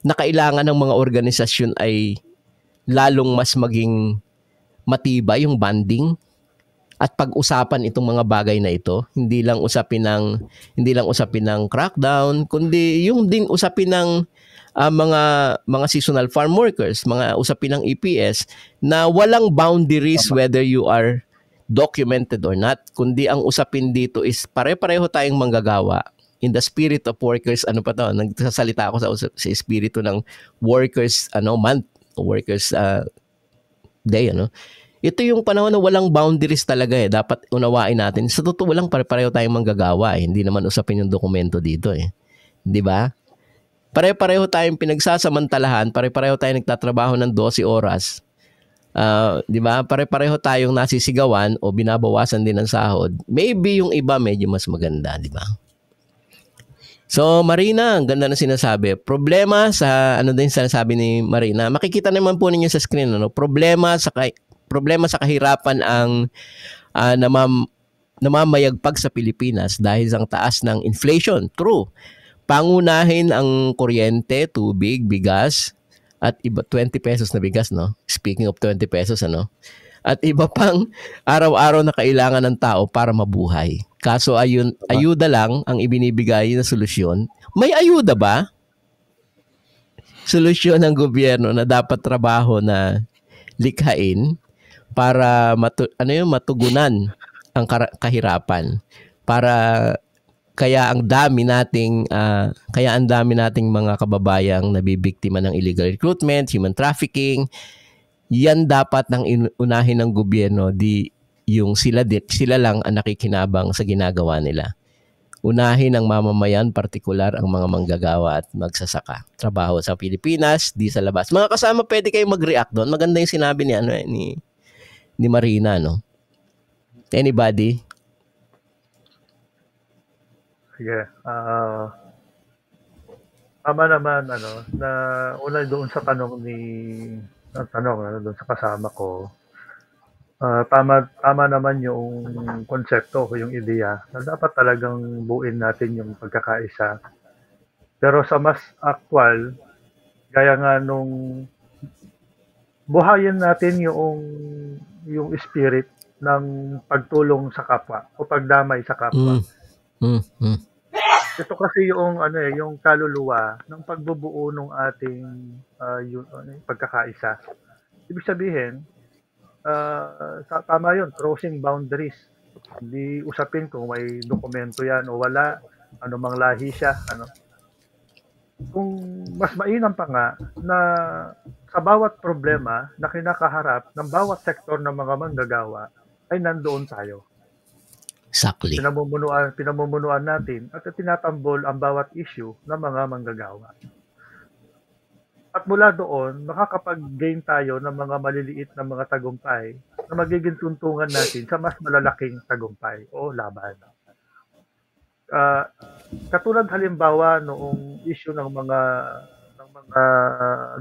na kailangan ng mga organisasyon ay lalong mas maging matibay yung banding at pag-usapan itong mga bagay na ito. Hindi lang usapin ng crackdown, kundi yung din usapin ng mga seasonal farm workers, mga usapin ng EPS na walang boundaries whether you are documented or not, kundi ang usapin dito is pare-pareho tayong manggagawa in the spirit of workers. Nagsasalita ako sa espiritu ng workers month, workers day. Ito yung panahon na walang boundaries talaga dapat unawain natin. Sa totoo lang, pare-pareho tayong manggagawa hindi naman usapin yung dokumento dito di ba? Pare-pareho tayong pinagsasamantalahan, pare-pareho tayong nagtatrabaho ng 12 oras. Di ba? Pare-pareho tayong nasisigawan o binabawasan din ng sahod. Maybe yung iba medyo mas maganda, di ba? So, Marina, ang ganda na sinasabi. Problema sa, din sinasabi ni Marina, makikita naman po ninyo sa screen, problema sa kahirapan ang namamayagpag sa Pilipinas dahil sa taas ng inflation. True. Pangunahin ang kuryente, tubig, bigas, at iba 20 pesos na bigas, Speaking of 20 pesos, At iba pang araw-araw na kailangan ng tao para mabuhay. Kaso ayuda lang ang ibinibigay na solusyon. May ayuda ba? Solusyon ng gobyerno na dapat trabaho na likhain para matugunan ang kahirapan. Kaya ang dami nating mga kababayang nabibiktima ng illegal recruitment, human trafficking. Yan dapat nang unahin ng gobyerno, yung sila lang ang nakikinabang sa ginagawa nila. Unahin ang mamamayan, partikular ang mga manggagawa at magsasaka. Trabaho sa Pilipinas, di sa labas. Mga kasama, pwede kayo mag-react doon. Maganda yung sinabi ni Marina, Anybody? Sige. Tama naman, na una doon sa tanong doon sa kasama ko, tama naman yung konsepto, yung ideya, na dapat talagang buuin natin yung pagkakaisa. Pero sa mas actual, gaya nga nung buhayin natin yung spirit ng pagtulong sa kapwa o pagdamay sa kapwa. Ito kasi yung kaluluwa ng pagbubuo ng ating pagkakaisa. Ibig sabihin, tama yun, crossing boundaries. Hindi usapin kung may dokumento yan o wala, mang lahi siya. Kung mas mainam pa nga na sa bawat problema na kinakaharap ng bawat sektor ng mga manggagawa ay nandoon tayo. Exactly. Pinamumunuan natin at tinatambol ang bawat issue ng mga manggagawa. At mula doon, makakapag-gain tayo ng mga maliliit na mga tagumpay na magiging tuntungan natin sa mas malalaking tagumpay o laban. Katulad halimbawa noong issue ng mga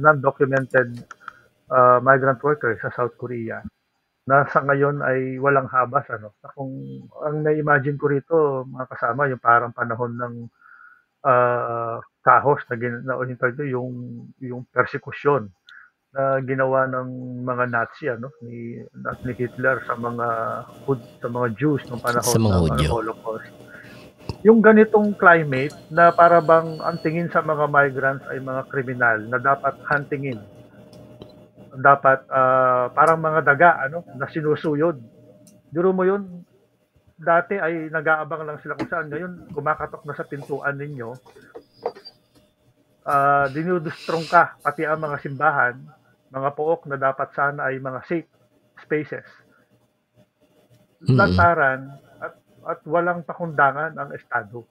non-documented migrant workers sa South Korea, na sa ngayon ay walang habas. Kung ang na-imagine ko rito, mga kasama, yung parang panahon ng kahos na yung persekusyon na ginawa ng mga Nazi ni Hitler sa mga Jews noong panahon ng Holocaust. Yung ganitong climate na para bang ang tingin sa mga migrants ay mga kriminal na dapat huntingin. Dapat parang mga daga na sinusuyod. Duro mo yun, dati ay nag-aabang lang sila kung saan. Ngayon, kumakatok na sa pintuan ninyo. Dinudustrong ka, pati ang mga simbahan, mga pook na dapat sana ay mga safe spaces. Lantaran at walang pakundangan ang Estado.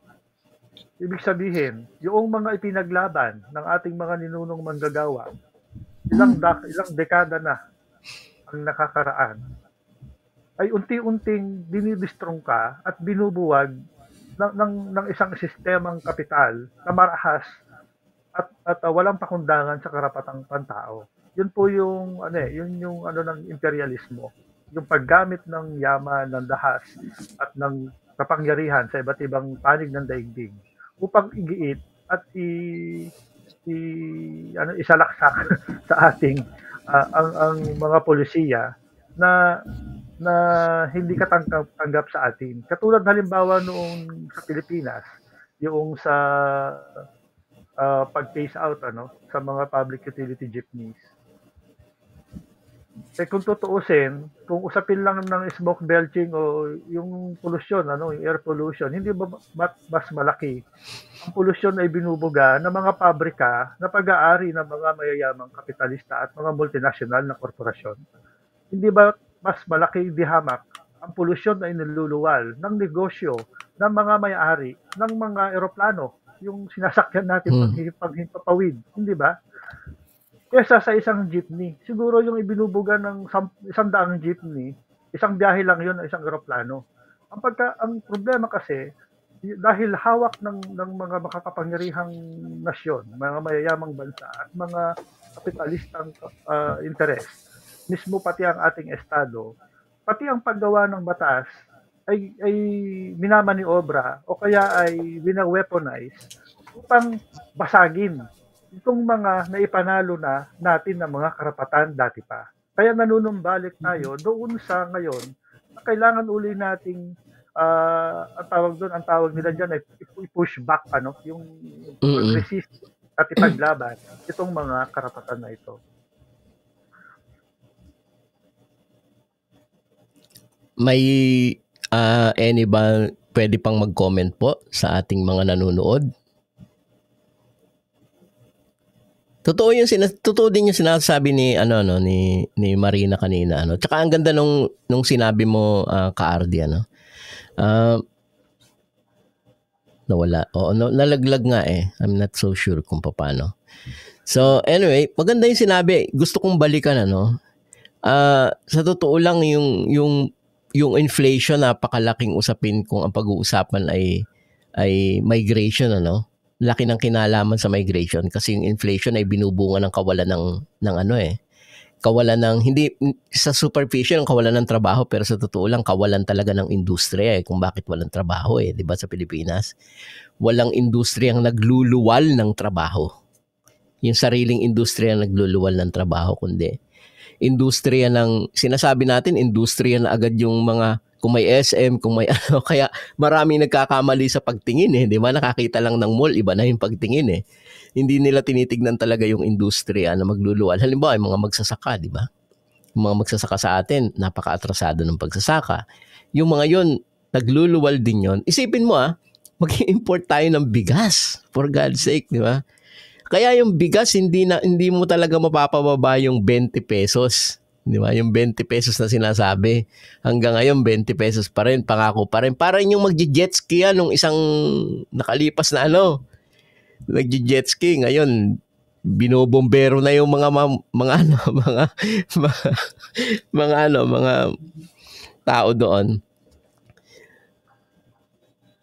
Ibig sabihin, yung mga ipinaglaban ng ating mga ninunong manggagawa, ilang dekada na ang nakakaraan, ay unti-unting dinidistrong ka at binubuwag ng isang sistemang kapital na marahas at walang pakundangan sa karapatang pantao. Yun po yung ng imperialismo, yung paggamit ng yaman, ng dahas at ng kapangyarihan sa iba't ibang panig ng daigdig upang igiit at isalaksak sa ating ang mga polisiya na hindi katanggap sa atin. Katulad halimbawa noong sa Pilipinas, yung sa pag-phase out sa mga public utility jeepneys. Kung tutuusin, kung usapin lang ng smoke belching o yung pollution, yung air pollution, hindi ba mas malaki? Ang pollution ay binubuga ng mga pabrika na pag-aari ng mga mayayamang kapitalista at mga multinational na korporasyon. Hindi ba mas malaki dihamak ang pollution na iniluluwal ng negosyo ng mga may-ari ng mga eroplano, yung sinasakyan natin paghimpapawid, hindi ba? Kesa sa isang jeepney. Siguro yung ibinubuga ng 100 jeepney, isang biyahe lang yun, isang eroplano. Ang problema kasi, dahil hawak ng mga makakapangyarihang nasyon, mga mayayamang bansa at mga kapitalistang interes, mismo pati ang ating estado, pati ang paggawa ng batas ay minamaniobra o kaya ay wina-weaponize upang basagin itong mga naipanalo na natin ng mga karapatan dati pa. Kaya nanunumbalik tayo doon sa ngayon na kailangan uli nating ang tawag nila dyan ay i-push back yung resist at ipaglaban itong mga karapatan na ito. May any ba pwede pang mag-comment po sa ating mga nanonood? Totoo din yung sinasabi ni ni Marina kanina Tsaka ang ganda nung sinabi mo ka-Ardi nawala. Nalaglag nga I'm not so sure kung paano. So anyway, maganda yung sinabi. Gusto kong balikan sa totoo lang yung yung inflation, napakalaking usapin kung ang pag-uusapan ay migration, ano? Laki ng kinalaman sa migration kasi yung inflation ay binubunga ng kawalan ng ano kawalan ng, hindi sa superficial, kawalan ng trabaho, pero sa totoo lang, kawalan talaga ng industriya kung bakit walang trabaho di ba sa Pilipinas? Walang industriyang nagluluwal ng trabaho. Yung sariling industriya nagluluwal ng trabaho, kundi industriya ng, sinasabi natin, industriya na agad yung mga, kung may SM, kung may ano, kaya maraming nagkakamali sa pagtingin di ba? Nakakita lang ng mall, iba na yung pagtingin Hindi nila tinitignan talaga yung industriya na magluluwal. Halimbawa, yung mga magsasaka, di ba? Yung mga magsasaka sa atin, napaka-atrasado ng pagsasaka. Yung mga yon, nagluluwal din yon. Isipin mo mag-import tayo ng bigas, for God's sake, di ba? Kaya yung bigas, hindi mo talaga mapapababa yung 20 pesos. Di ba? Yung 20 pesos na sinasabi. Hanggang ngayon, 20 pesos pa rin, pangako pa rin. Parang yung mag-jet ski nung isang nakalipas na nag-jet ski. Ngayon, binobombero na yung mga tao doon.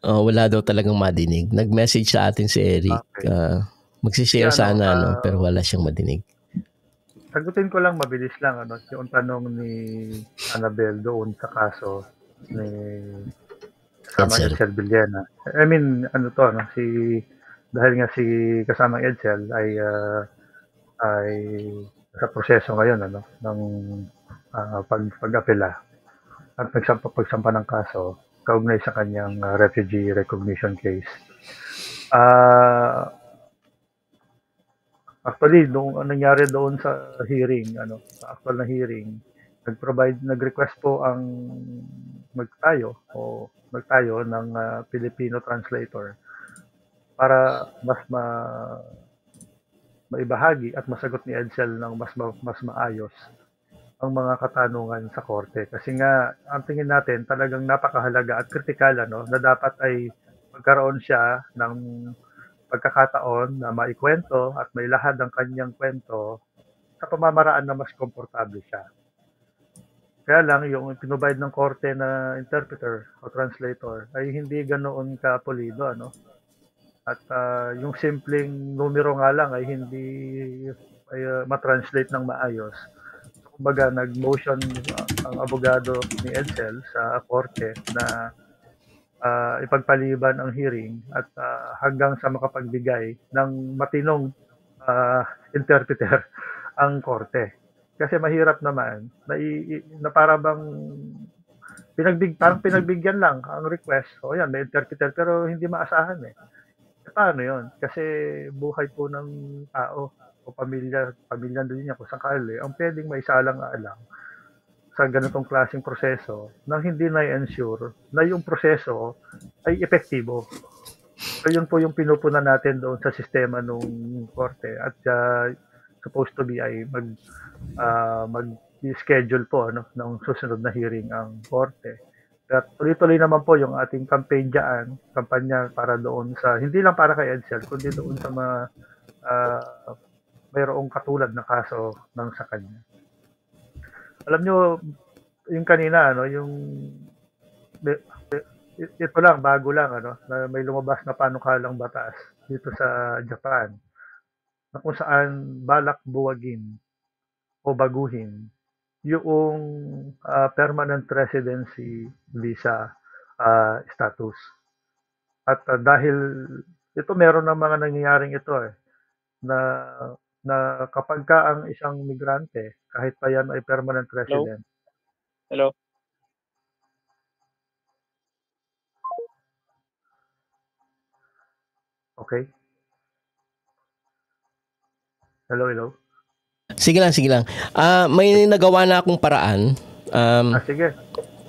Wala daw talagang madinig. Nag-message sa atin si Eric. Magsishare sana, pero wala siyang madinig. Sagutin ko lang, mabilis lang, yung tanong ni Annabel doon sa kaso ni kasama Edsel Villena. I mean, dahil nga si kasamang Edsel ay sa proseso ngayon, ng pag-apela at pagsampa ng kaso kaugnay sa kanyang refugee recognition case. Actually, nung nangyari doon sa hearing, sa actual na hearing, nag-request po ang magtayo ng Filipino translator para mas maibahagi at masagot ni Edsel ng mas maayos ang mga katanungan sa korte. Kasi nga, ang tingin natin talagang napakahalaga at kritikal na dapat ay magkaroon siya ng pagkakataon na maikwento at may lahad ang kanyang kwento sa pamamaraan na mas komportable siya. Kaya lang, yung pinubide ng korte na interpreter o translator ay hindi ganoon kapulido, At yung simpleng numero nga lang ay hindi matranslate ng maayos. Kumbaga, nag-motion ang abogado ni Edsel sa korte na ipagpaliban ang hearing at hanggang sa makapagbigay ng matinong interpreter ang korte. Kasi mahirap naman na para bang parang pinagbigyan lang ang request. Yan, may interpreter pero hindi maasahan Paano yun? Kasi buhay po ng tao o pamilya din niya kung sakali ang pwedeng may salang-alang sa ganitong klaseng proseso na hindi na-ensure na yung proseso ay epektibo. So yun po yung pinupunan natin doon sa sistema ng korte at supposed to be ay mag-schedule po ng susunod na hearing ang korte. At tuloy-tuloy naman po yung ating kampanya para doon sa, hindi lang para kay Edsel, kundi doon sa mga mayroong katulad na kaso ng sa kanya. Alam nyo, yung kanina, ito lang, bago lang, na may lumabas na panukalang batas dito sa Japan, na kung saan balak buwagin o baguhin yung permanent residency visa status. At dahil ito meron ng mga nangyayaring ito na kapag ka ang isang migrante, kahit pa yan ay permanent resident. Hello? Okay. Hello. Sige lang. May nagawa na akong paraan. Sige.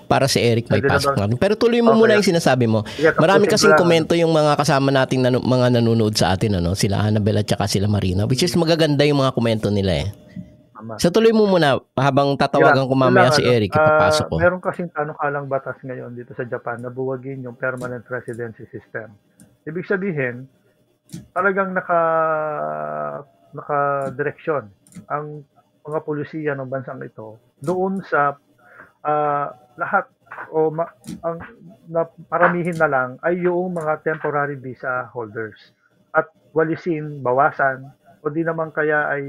Para si Eric may pasok natin. Pero tuloy mo muna yung sinasabi mo. Marami kasing komento yung mga kasama nating mga nanonood sa atin, sila Annabel at saka sila Marina, which is magaganda yung mga komento nila So tuloy mo muna habang tatawagan ko mamaya si Eric, ipapasok ko. Meron kasing panukalang batas ngayon dito sa Japan na buwagin yung permanent residency system. Ibig sabihin, talagang naka-direksyon ang mga pulisiya ng bansang ito doon sa lahat ang paramihin na lang ay yung mga temporary visa holders at walisin, bawasan o di naman kaya ay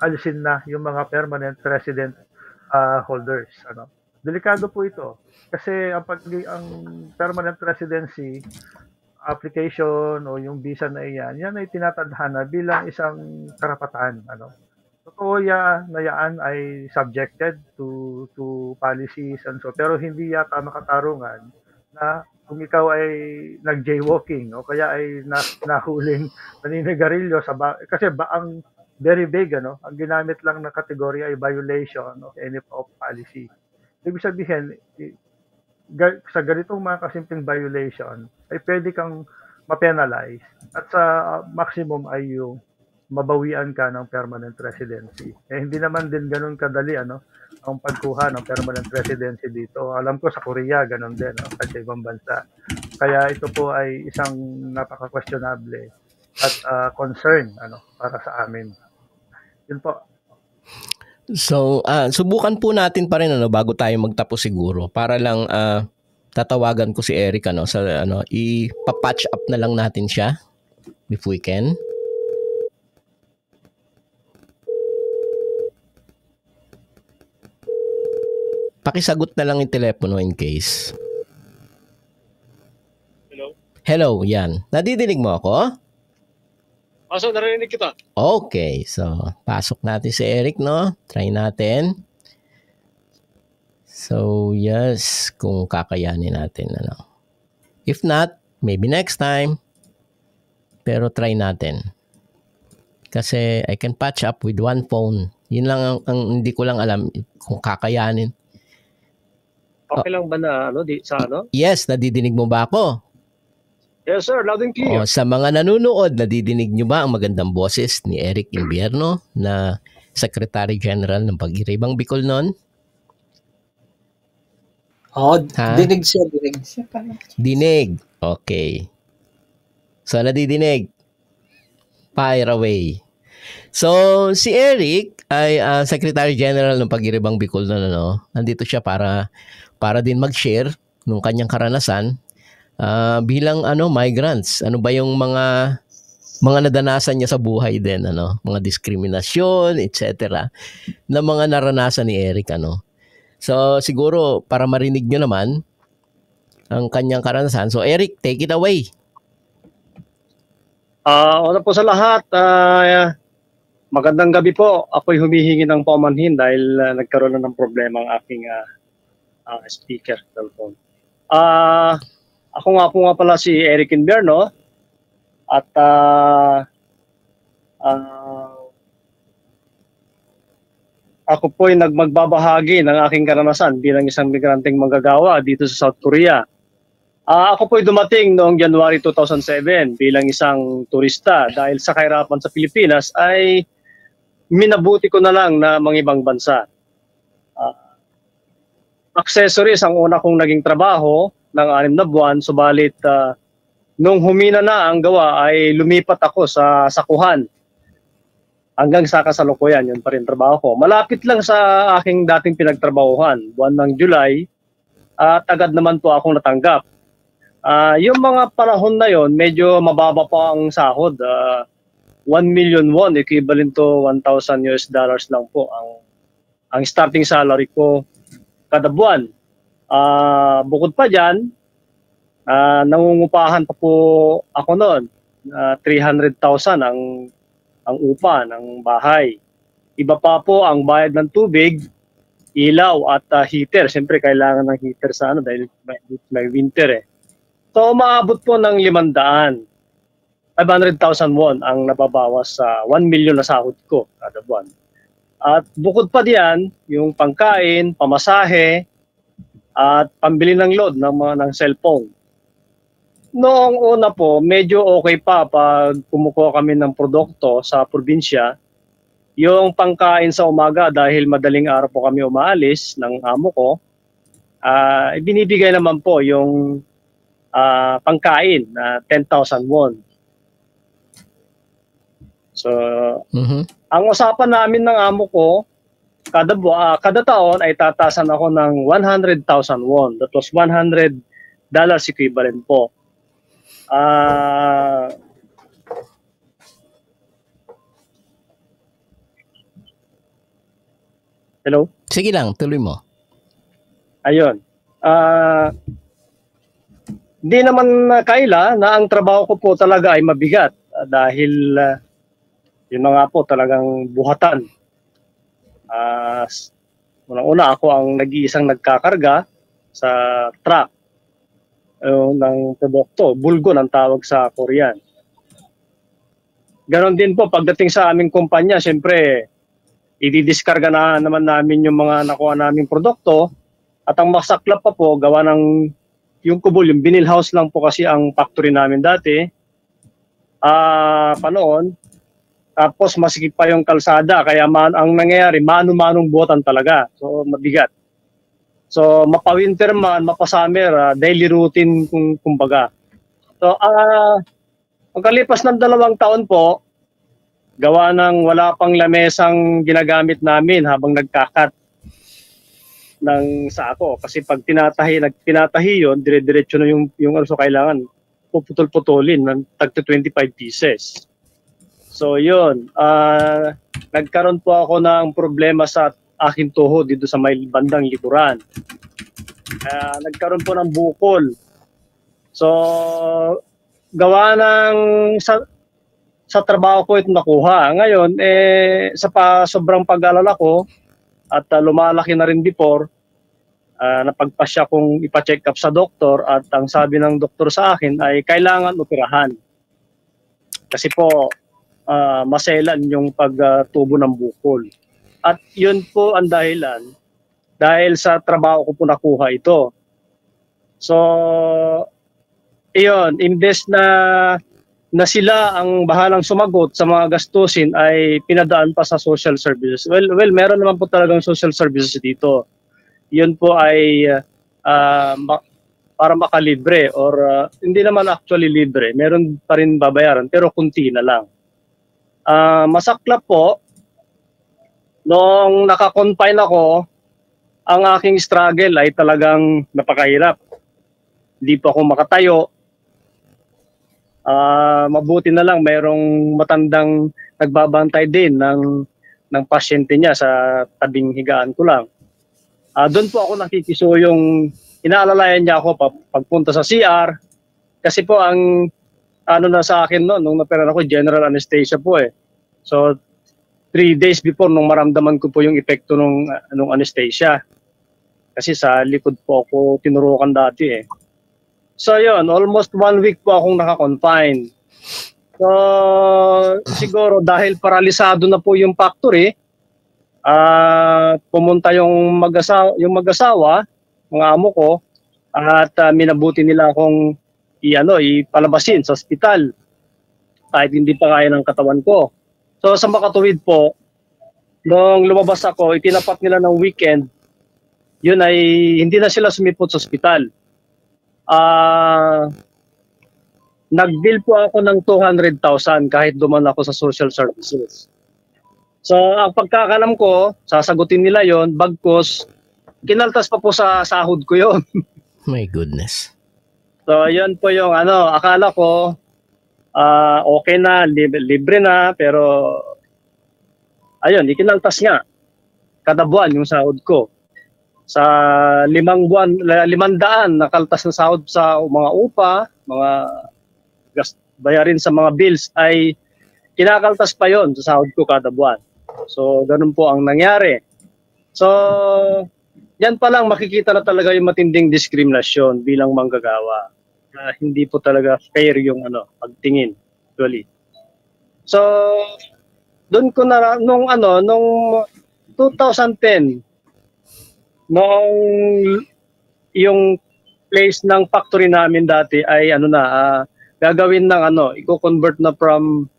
alisin na yung mga permanent resident holders. Delikado po ito kasi ang permanent residency application o yung visa na yan ay tinatadhana bilang isang karapatan. Totoo na yan ay subjected to policies and so, pero hindi yata makatarungan na kung ikaw ay nag-jaywalking o kaya ay nahuling naninigarilyo kasi ang very vague, ang ginamit lang na kategorya ay violation of any of policy. Ibig sabihin, sa ganitong mga kasimpleng violation ay pwede kang ma-penalize at sa maximum ay yung mabawian ka ng permanent residency. Hindi naman din ganun kadali ang pagkuha ng permanent residency dito. Alam ko sa Korea ganun din at sa ibang bansa. Kaya ito po ay isang napaka-questionable at concern para sa amin. Yun po. So, subukan po natin pa rin bago tayo magtapos siguro para lang tatawagan ko si Eric sa ipa-patch up na lang natin siya if we can. Pakisagot na lang yung telepono in case. Hello, yan. Nadidinig mo ako? So, narinig kita. Okay, so pasok natin si Eric, no? Try natin. So, yes, kung kakayanin natin, If not, maybe next time. Pero try natin. Kasi I can patch up with one phone. Yun lang ang hindi ko lang alam kung kakayanin. Okay lang ba na Yes, nadidinig mo ba ako? Yes sir, loud and clear. Sa mga nanonood, nadidinig nyo ba ang magandang boses ni Eric Invierno na Secretary General ng Pag-iribang Bicol noon? Dinig siya. Dinig. Okay. So, nadidinig. Fire away. So, si Eric ay Secretary General ng Pag-iribang Bicol noon. Nandito siya para din mag-share ng kanyang karanasan bilang migrants. Ano ba yung mga nadanasan niya sa buhay din, mga diskriminasyon, etc. na mga naranasan ni Eric, So siguro para marinig niyo naman ang kanyang karanasan. So Eric, take it away. Una po sa lahat, magandang gabi po. Ako'y humihingi ng paumanhin dahil nagkaroon na ng problema ang aking speaker telephone. Ako nga pala si Eric Invierno at ako po ay magbabahagi ng aking karanasan bilang isang migranteng manggagawa dito sa South Korea. Ako po ay dumating noong January 2007 bilang isang turista dahil sa kahirapan sa Pilipinas ay minabuti ko na lang na mga ibang bansa. Accessories ang una kong naging trabaho ng 6 na buwan, subalit nung humina na ang gawa ay lumipat ako sa sakuhan. Hanggang sa kasalukuyan, yun pa rin trabaho ko. Malapit lang sa aking dating pinagtrabahuhan, buwan ng July, at agad naman po akong natanggap. Yung mga panahon na yon, medyo mababa pa ang sahod. 1 million won, equivalent to $1,000 lang po ang starting salary ko kada buwan. Bukod pa dyan, nangungupahan pa po ako noon. 300,000 ang upa ng bahay. Iba pa po ang bayad ng tubig, ilaw at heater. Siyempre kailangan ng heater sa dahil may winter . So umaabot po ng 500,000 won ang nababawas sa 1 million na sahod ko kada buwan. At bukod pa diyan, yung pangkain, pamasahe, at pambili ng load ng cellphone. Noong una po, medyo okay pa pag kumukuha kami ng produkto sa probinsya. Yung pangkain sa umaga dahil madaling araw po kami umaalis ng amo ko, binibigay naman po yung pangkain na 10,000 won. So, ang usapan namin ng amo ko, kada taon ay tatasan ako ng 100,000 won. That was $100 equivalent po. Hello? Sige lang, tuloy mo. Ayun. Hindi naman kaila na ang trabaho ko po talaga ay mabigat dahil yun nga po talagang buhatan. Unang-una ako ang nag-iisang nagkakarga sa truck ng produkto. Bulgon ang tawag sa Korean. Ganon din po pagdating sa aming kumpanya, siyempre ididiskarga na naman namin yung mga nakuha naming produkto at ang masaklap pa po gawa ng yung kubol, yung vinyl house lang po kasi ang factory namin dati panoon. Tapos masikip pa yung kalsada kaya ang nangyayari mano-manong buhatan talaga. So mabigat. So mapa-winter man, mapa-summer, daily routine kumbaga. So pagkalipas ng 2 taon po, gawa ng wala pang lamesang ginagamit namin habang nagkakat ng sako. Kasi pag tinatahi yun, dire-diretso na yung ano, so kailangan puputol-putulin ng tag 25 pieces. So yun, nagkaroon po ako ng problema sa aking tuhod dito sa may bandang likuran. Nagkaroon po ng bukol. So gawa ng sa trabaho ko ito nakuha. Ngayon, sa sobrang pag-alala ko at lumalaki na rin before, napagpasya kong ipa-check up sa doktor at ang sabi ng doktor sa akin ay kailangan operahan. Kasi po, maselan yung pagtubo ng bukol. At yun po ang dahilan dahil sa trabaho ko po nakuha ito. So, iyon, imbes na sila ang bahalang sumagot sa mga gastusin ay pinadaan pa sa social services. Well, meron naman po talagang social services dito. Yun po ay para makalibre or hindi naman actually libre. Meron pa rin babayaran pero kunti na lang. Masaklap po, nung naka-confine ako, ang aking struggle ay talagang napakahirap. Hindi po ako makatayo. Mabuti na lang mayroong matandang nagbabantay din ng pasyente niya sa tabing higaan ko lang. Doon po ako nakikisuyong inaalalayan niya ako pagpunta sa CR kasi po ang ano na sa akin nung naperan ako general anesthesia po eh. So 3 days before nung maramdaman ko po yung epekto nung anesthesia. Kasi sa likod po ako tinurukan dati eh. So yun, almost 1 week po akong naka-confine. So siguro dahil paralisado na po yung factory, pumunta yung mag-asawa, mga amo ko, at minabuti nila akong ipalabasin sa ospital kahit hindi pa kaya ng katawan ko. So sa makatuwid po, nung lumabas ako, itinapat nila ng weekend, yun ay hindi na sila sumipot sa ospital. Nag-bill po ako ng 200,000 kahit duman ako sa social services. So ang pagkakalam ko, sasagutin nila yon, bagkos kinaltas pa po sa sahod ko yon. My goodness. So yun po yung akala ko okay na, libre na, pero ayun, ikinaltas nga kada buwan yung sahod ko. Sa 5 buwan, 500 nakaltas na sahod sa mga upa, mga bayarin sa mga bills ay kinakaltas pa yon sa sahod ko kada buwan. So ganun po ang nangyari. So yan pa lang makikita na talaga yung matinding diskriminasyon bilang manggagawa. Hindi po talaga fair yung pagtingin actually. So doon ko na nung 2010 nung yung place ng factory namin dati ay gagawin ng i-convert na from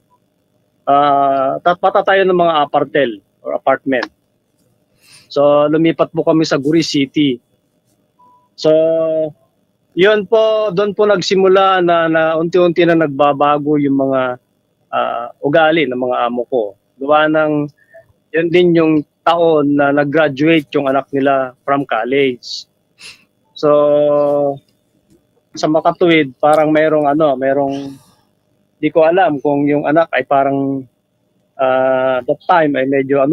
patatayo ng mga apartel or apartment. So lumipat po kami sa Guri City. So yun po, doon po nagsimula na unti-unti na nagbabago yung mga ugali ng mga amo ko. Gawa ng yun din yung taon na nag-graduate yung anak nila from college. So, sa makatuwid, parang merong di ko alam kung yung anak ay parang that time ay medyo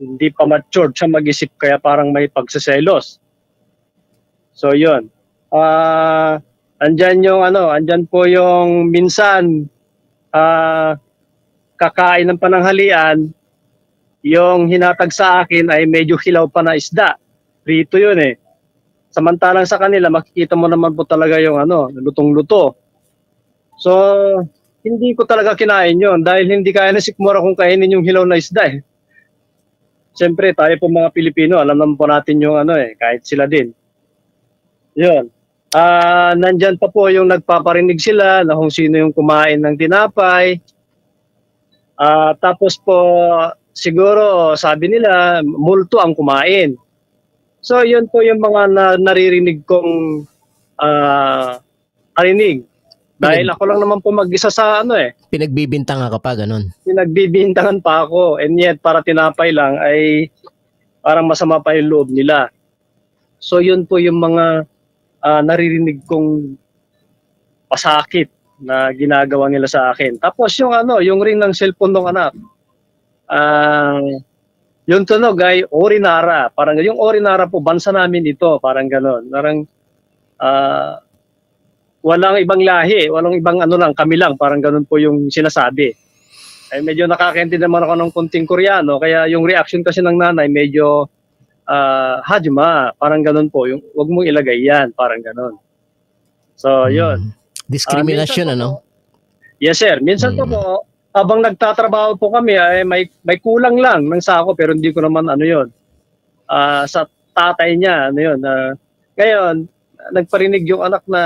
hindi pa matured siya mag-isip kaya parang may pagseselos. So, yun. Andyan po yung minsan kakain ng pananghalian, yung hinatag sa akin ay medyo hilaw pa na isda. Prito yun eh. Samantalang sa kanila, makikita mo naman po talaga yung lutong-luto. So, hindi ko talaga kinain yun dahil hindi kaya na sikmura kung kainin yung hilaw na isda eh. Siyempre, tayo po mga Pilipino, alam naman po natin yung kahit sila din. Yun. Nandyan pa po yung nagpaparinig sila na kung sino yung kumain ng tinapay. Tapos po, siguro sabi nila, multo ang kumain. So, yun po yung mga naririnig kong arinig. Dahil ako lang naman po mag-isa sa Pinagbibintangan ka pa, ganun. Pinagbibintangan pa ako. And yet, para tinapay lang ay parang masama pa yung loob nila. So, yun po yung mga naririnig kong pasakit na ginagawa nila sa akin. Tapos yung ring ng cellphone ng anak. Yung tunog ay Orinara. Parang yung Orinara po, bansa namin ito. Parang gano'n. Parang walang ibang lahi. Walang ibang kami lang. Parang gano'n po yung sinasabi. Ay medyo nakakaintindi naman ako ng kunting Koreano. Kaya yung reaction kasi ng nanay medyo hajima. Parang gano'n po. Yung, wag mong ilagay yan. Parang gano'n. So, yun. Discrimination, Yes, sir. Minsan po, habang nagtatrabaho po kami, ay may kulang lang ng sako, pero hindi ko naman yun. Sa tatay niya, ngayon, nagparinig yung anak na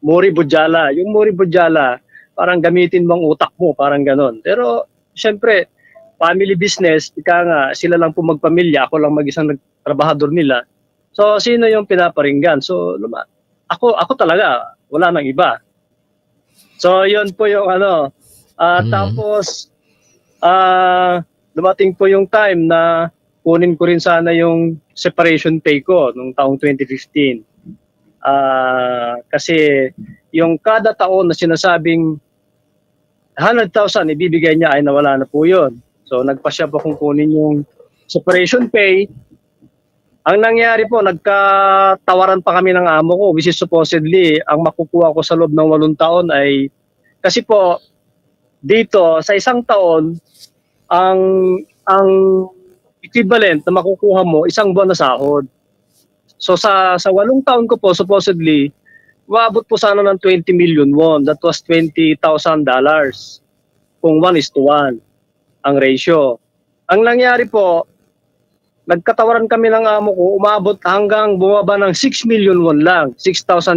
Muri Bujala. Yung Muri Bujala, parang gamitin mong utak mo, parang ganon. Pero, syempre, family business, sila lang po magpamilya, ako lang mag-isang trabahador nila. So, sino yung pinaparinggan? So, ako talaga, wala nang iba. So, yun po yung tapos, dumating po yung time na kunin ko rin sana yung separation pay ko noong taong 2015. Kasi yung kada taon na sinasabing 100,000 ibibigay niya ay nawala na po yun. So, nagpasya po kung kunin yung separation pay. Ang nangyari po, nagkatawaran pa kami ng amo ko, which is supposedly, ang makukuha ko sa loob ng 8 taon ay, kasi po, dito, sa isang taon, ang equivalent na makukuha mo, 1 buwan na sahod. So, sa 8 taon ko po, supposedly, maabot po sana ng 20 million won. That was $20,000. Kung 1:1 ang ratio. Ang nangyari po, nagkatawaran kami ng amo ko, umabot hanggang bumaba ng 6 million won lang, $6,000.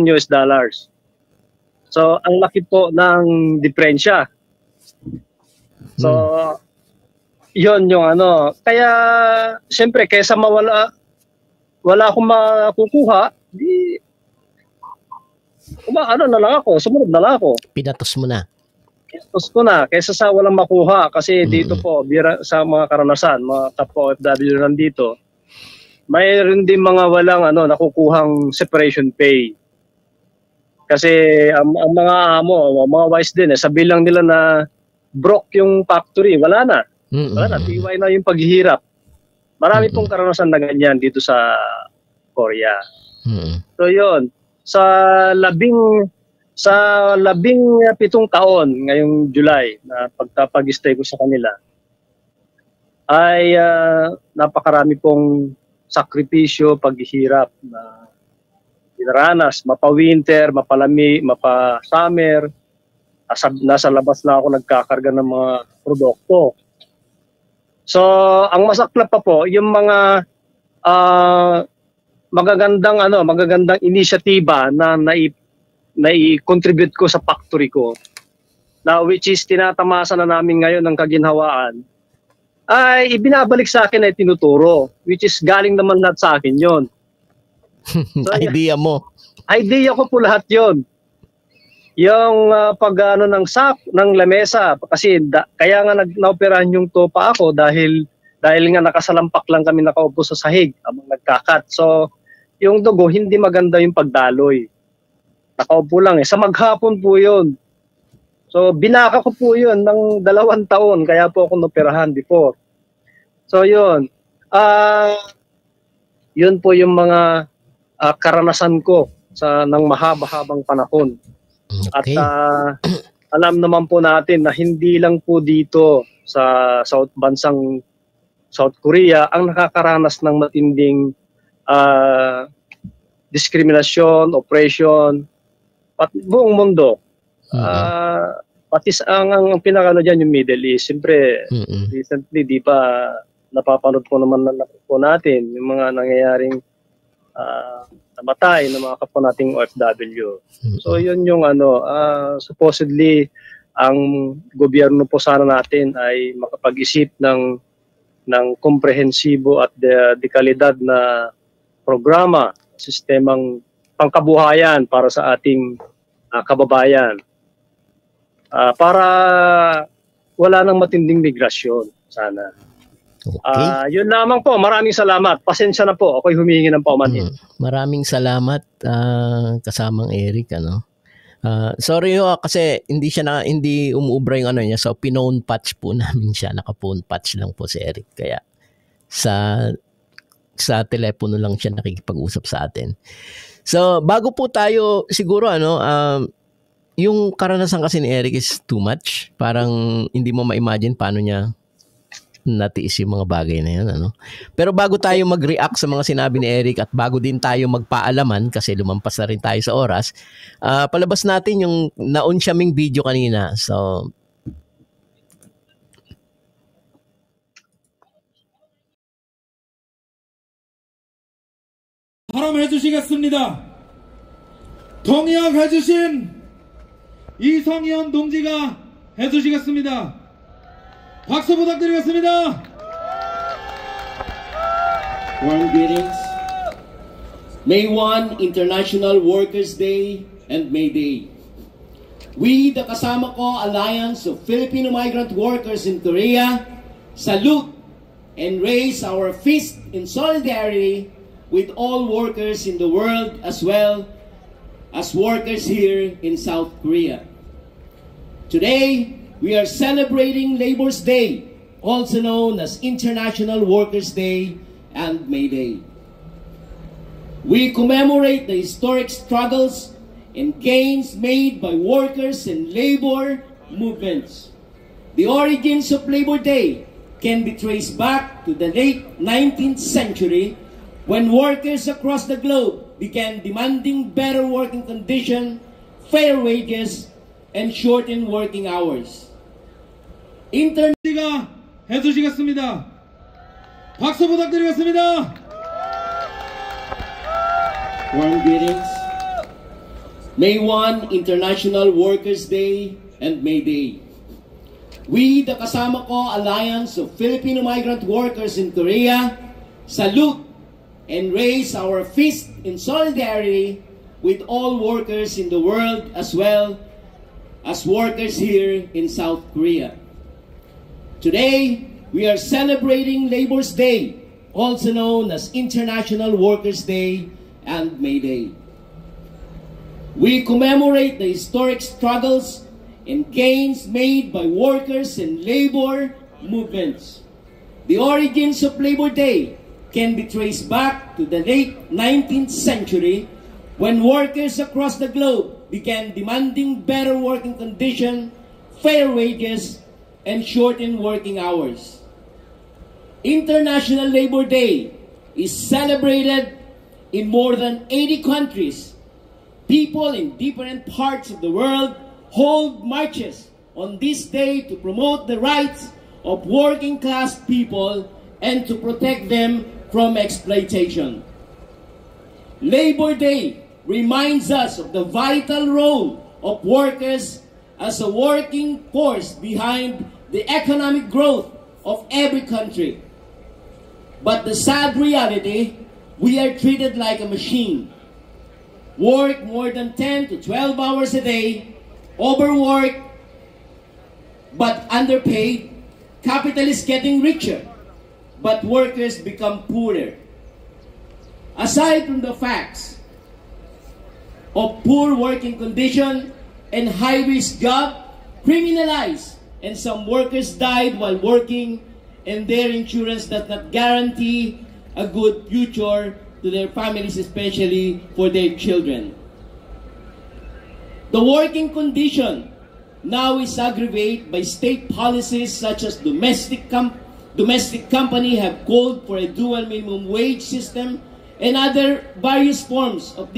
So, ang laki po ng diferensya. So, yun yung Kaya, siyempre, kaysa wala akong makukuha, di, na lang ako, sumunod na lang ako. Pinatos mo na. Pinatos ko na, kaysa sa walang makuha. Kasi dito po, sa mga karanasan, mga kapwa OFW nandito, mayroon din mga walang nakukuhang separation pay. Kasi ang mga amo, mga wise din, sabi lang nila na broke yung factory, wala na. Wala na, tiwai na yung paghihirap. Marami pong karanasan na ganyan dito sa Korea. So yun, sa 17 taon ngayong July na pagstay ko sa kanila ay napakarami pong sakripisyo, paghihirap na dinaranas, mapa-winter, mapalami, mapa-summer. Nasa labas na ako nagkakarga ng mga produkto. So, ang masaklap pa po, yung mga magagandang inisyatiba na nai-contribute ko sa factory ko, na which is tinatamasa na namin ngayon ng kaginhawaan, ay ibinabalik sa akin ay tinuturo, which is galing naman lahat sa akin yon. So, idea mo. Idea ko po lahat yon. Yung pag-ano ng ng lamesa, kasi kaya nga naoperahan yung topa ako dahil nga nakasalampak lang kami nakaupo sa sahig habang nagkakat. So, yung dugo, hindi maganda yung pagdaloy. Nakaupo lang eh. Sa maghapon po yun. So, binaka ko po yun ng 2 taon. Kaya po ako naoperahan before. So, yun. Yun po yung mga karanasan ko ng mahaba-habang panahon. Okay. At alam naman po natin na hindi lang po dito sa bansang South Korea ang nakakaranas ng matinding diskriminasyon, oppression, pati buong mundo. Pati ang pinakano dyan yung Middle East. Siyempre, recently, di ba, napapanood po naman po natin yung mga nangyayaring namatay ng mga kapwa nating OFW. So yun yung supposedly ang gobyerno po sana natin ay makapag-isip ng komprehensibo at dekalidad na programa, sistemang pangkabuhayan para sa ating kababayan. Para wala nang matinding migrasyon sana. Okay. Yun lamang po. Maraming salamat. Pasensya na po. Ako'y humihingi ng paumanhin. Maraming salamat kasamang Eric, ano. Sorry ho kasi hindi umuubra yung ano niya. So pinone patch po namin siya. Naka-phone patch lang po si Eric. Kaya sa telepono lang siya nakikipag-usap sa atin. So bago po tayo siguro yung karanasan kasi ni Eric is too much. Parang hindi mo ma-imagine paano niya natiis yung mga bagay na yan, ano? Pero bago tayo mag-react sa mga sinabi ni Eric at bago din tayo magpaalaman kasi lumampas na rin tayo sa oras, palabas natin yung na-on-shaming video kanina. So, 발언해주시겠습니다. 동의해주신 이성현 동지가 해주시겠습니다. 박수 부탁드리겠습니다. Warm greetings. May 1, International Workers' Day and May Day. We, the Kasama Ko Alliance of Filipino Migrant Workers in Korea, salute and raise our fist in solidarity with all workers in the world as well as workers here in South Korea. Today, we are celebrating Labor's Day, also known as International Workers' Day and May Day. We commemorate the historic struggles and gains made by workers and labor movements. The origins of Labor Day can be traced back to the late 19th century when workers across the globe began demanding better working conditions, fair wages, and shortened working hours. 인턴지가 해주시겠습니다. 박수 부탁드리겠습니다. Warm greetings. May 1, International Workers' Day and May Day. We, the Kasama Ko Alliance of Filipino Migrant Workers in Korea, salute and raise our fist in solidarity with all workers in the world as well as workers here in South Korea. Today, we are celebrating Labor's Day, also known as International Workers' Day and May Day. We commemorate the historic struggles and gains made by workers and labor movements. The origins of Labor Day can be traced back to the late 19th century when workers across the globe began demanding better working conditions, fair wages, and shortened working hours. International Labor Day is celebrated in more than 80 countries. People in different parts of the world hold marches on this day to promote the rights of working class people and to protect them from exploitation. Labor Day reminds us of the vital role of workers as a working force behind the economic growth of every country. But the sad reality, we are treated like a machine. Work more than 10 to 12 hours a day overworked, but underpaid. Capital is getting richer, but workers become poorer. Aside from the facts of poor working condition and high-risk job, criminalized, and some workers died while working, and their insurance does not guarantee a good future to their families, especially for their children. The working condition now is aggravated by state policies such as domestic company have called for a dual minimum wage system and other various forms of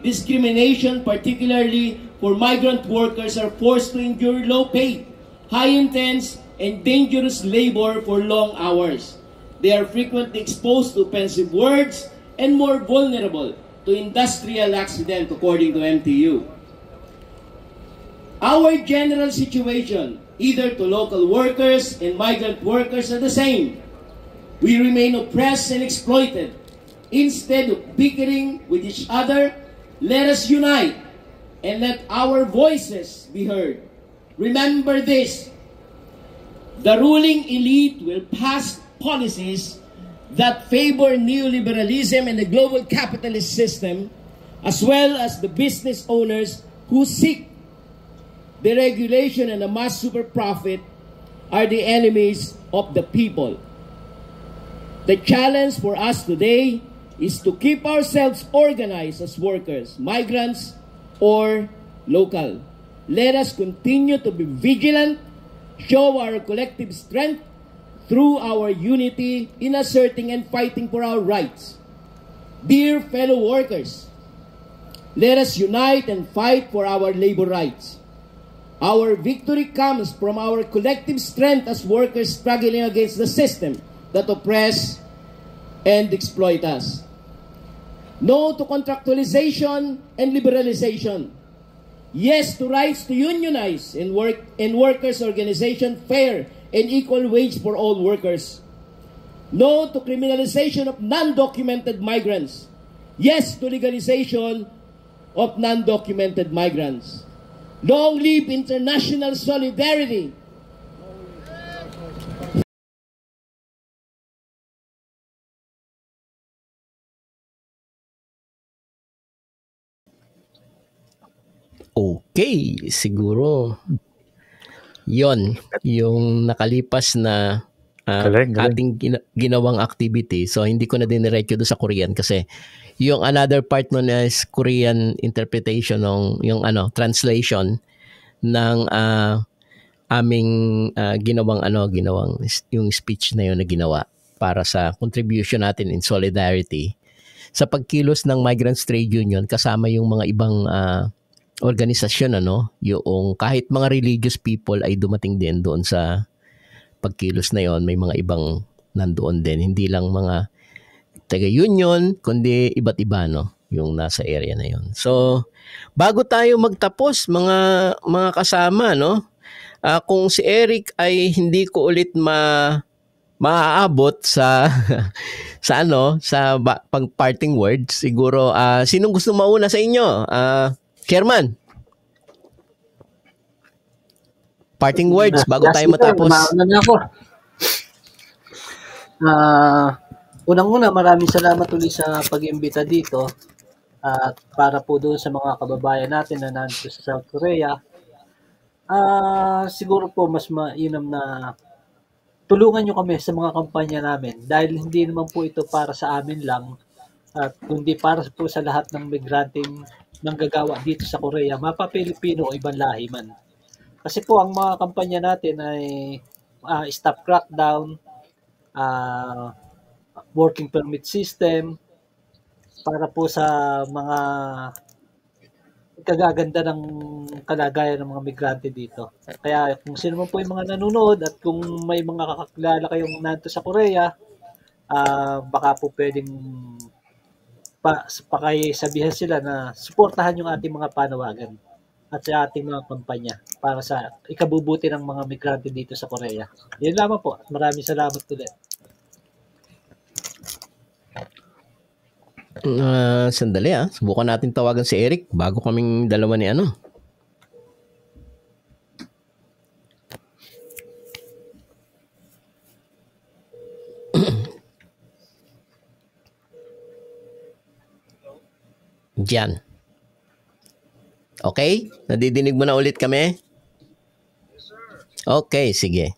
discrimination, particularly for migrant workers are forced to endure low paid, high intense, and dangerous labor for long hours. They are frequently exposed to offensive words and more vulnerable to industrial accident, according to MTU. Our general situation, either to local workers and migrant workers, are the same. We remain oppressed and exploited. Instead of bickering with each other, let us unite and let our voices be heard. Remember this: the ruling elite will pass policies that favor neoliberalism and the global capitalist system, as well as the business owners who seek deregulation and a mass super profit are the enemies of the people. The challenge for us today is to keep ourselves organized as workers, migrants, or local. Let us continue to be vigilant, show our collective strength through our unity in asserting and fighting for our rights. Dear fellow workers, let us unite and fight for our labor rights. Our victory comes from our collective strength as workers struggling against the system that oppress and exploit us. No to contractualization and liberalization. Yes to rights to unionize and workers' organization, fair and equal wage for all workers. No to criminalization of non-documented migrants. Yes to legalization of non-documented migrants. Long live international solidarity. Okay, siguro yon yung nakalipas na Galing. ating ginawang activity. So hindi ko na diniretso doon sa Korean kasi yung another part nun is Korean interpretation ng yung translation ng aming ginawang yung speech na yun na ginawa para sa contribution natin in solidarity sa pagkilos ng Migrants Trade Union kasama yung mga ibang organisasyon, yung kahit mga religious people ay dumating din doon sa pagkilos na yon. May mga ibang nandoon din, hindi lang mga taga-union kundi iba't iba yung nasa area na yon. So bago tayo magtapos mga kasama, kung si Eric ay hindi ko ulit maaabot sa pang-parting words, siguro sinong gusto mauna sa inyo? Chairman, parting words bago tayo matapos. Mauna na ako. Unang-una, maraming salamat ulit sa pag-imbita dito at para po doon sa mga kababayan natin na nandito sa South Korea. Siguro po mas mainam na tulungan nyo kami sa mga kampanya namin dahil hindi naman po ito para sa amin lang at kundi para po sa lahat ng migranteng nanggagawa dito sa Korea, mapa-Pilipino o ibang lahi man. Kasi po ang mga kampanya natin ay stop crackdown, working permit system, para po sa mga kagaganda ng kalagayan ng mga migrante dito. Kaya kung sino man po yung mga nanonood at kung may mga kakakilala kayong nanto sa Korea, baka po pwedeng pakisabihan sila na suportahan yung ating mga panawagan at sa ating mga kampanya para sa ikabubuti ng mga migrante dito sa Korea. Yan lamang po. Maraming salamat ulit. Sandali Subukan natin tawagan si Eric bago kaming dalawa ni Diyan. Okay? Nadidinig mo na ulit kami? Okay, sige.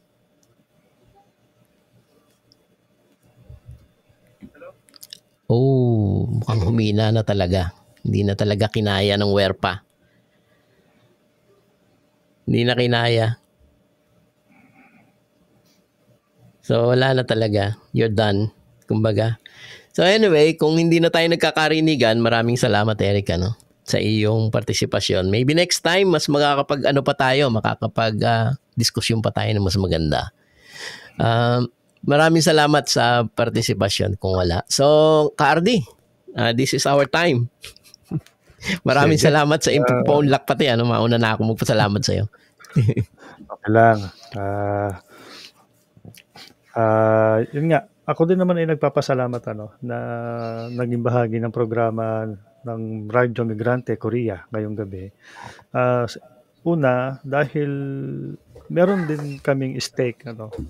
Oh, mukhang humina na talaga. Hindi na talaga kinaya ng werpa. Hindi na kinaya. So, wala na talaga. You're done. Kumbaga. So, anyway, kung hindi na tayo nagkakarinigan, maraming salamat, Eric, ano, sa iyong partisipasyon. Maybe next time, mas makakapag-diskusyon pa tayo na mas maganda. Maraming salamat sa partisipasyon kung wala. So, Ka-Ardi, this is our time. Maraming salamat sa phone lock pati. Ano, mauna na ako magpasalamat sa iyo. Okay lang. Yun nga, ako din naman ay nagpapasalamat na naging bahagi ng programa ng Radyo Migrante Korea ngayong gabi. Una, dahil meron din kaming stake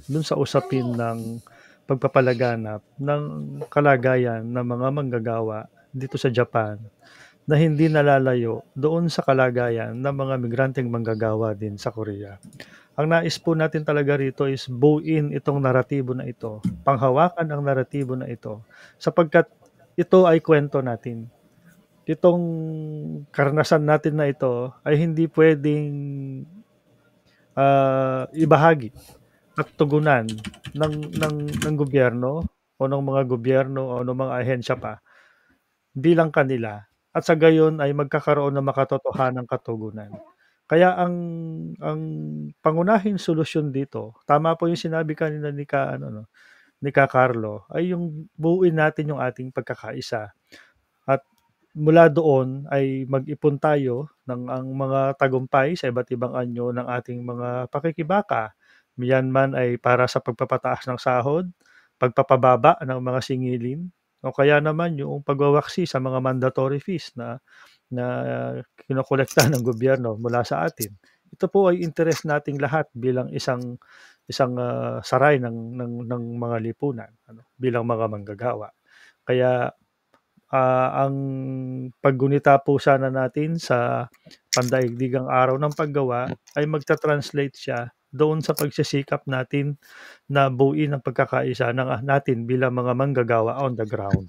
dun sa usapin ng pagpapalaganap ng kalagayan ng mga manggagawa dito sa Japan na hindi nalalayo doon sa kalagayan ng mga migranteng manggagawa din sa Korea. Ang nais po natin talaga rito is buuin itong naratibo na ito, panghawakan ang naratibo na ito, sapagkat ito ay kwento natin. Itong karanasan natin na ito ay hindi pwedeng ibahagi at tugunan ng gobyerno o ng mga gobyerno o ng mga ahensya pa bilang kanila, at sa gayon ay magkakaroon ng makatotohanang katugunan. Kaya ang pangunahing solusyon dito, tama po yung sinabi kanina ni Ka Carlo, ay yung buuin natin yung ating pagkakaisa. At mula doon ay mag-ipon tayo ng ang mga tagumpay sa iba't ibang anyo ng ating mga pakikibaka. Yan man ay para sa pagpapataas ng sahod, pagpapababa ng mga singilin, o kaya naman yung pagwawaksi sa mga mandatory fees na kinokolekta ng gobyerno mula sa atin. Ito po ay interes nating lahat bilang isang saray ng mga lipunan, bilang mga manggagawa. Kaya ang paggunita po sana natin sa pandaigdigang araw ng paggawa ay magta-translate siya doon sa pagsisikap natin na buuin ang pagkakaisa natin bilang mga manggagawa on the ground.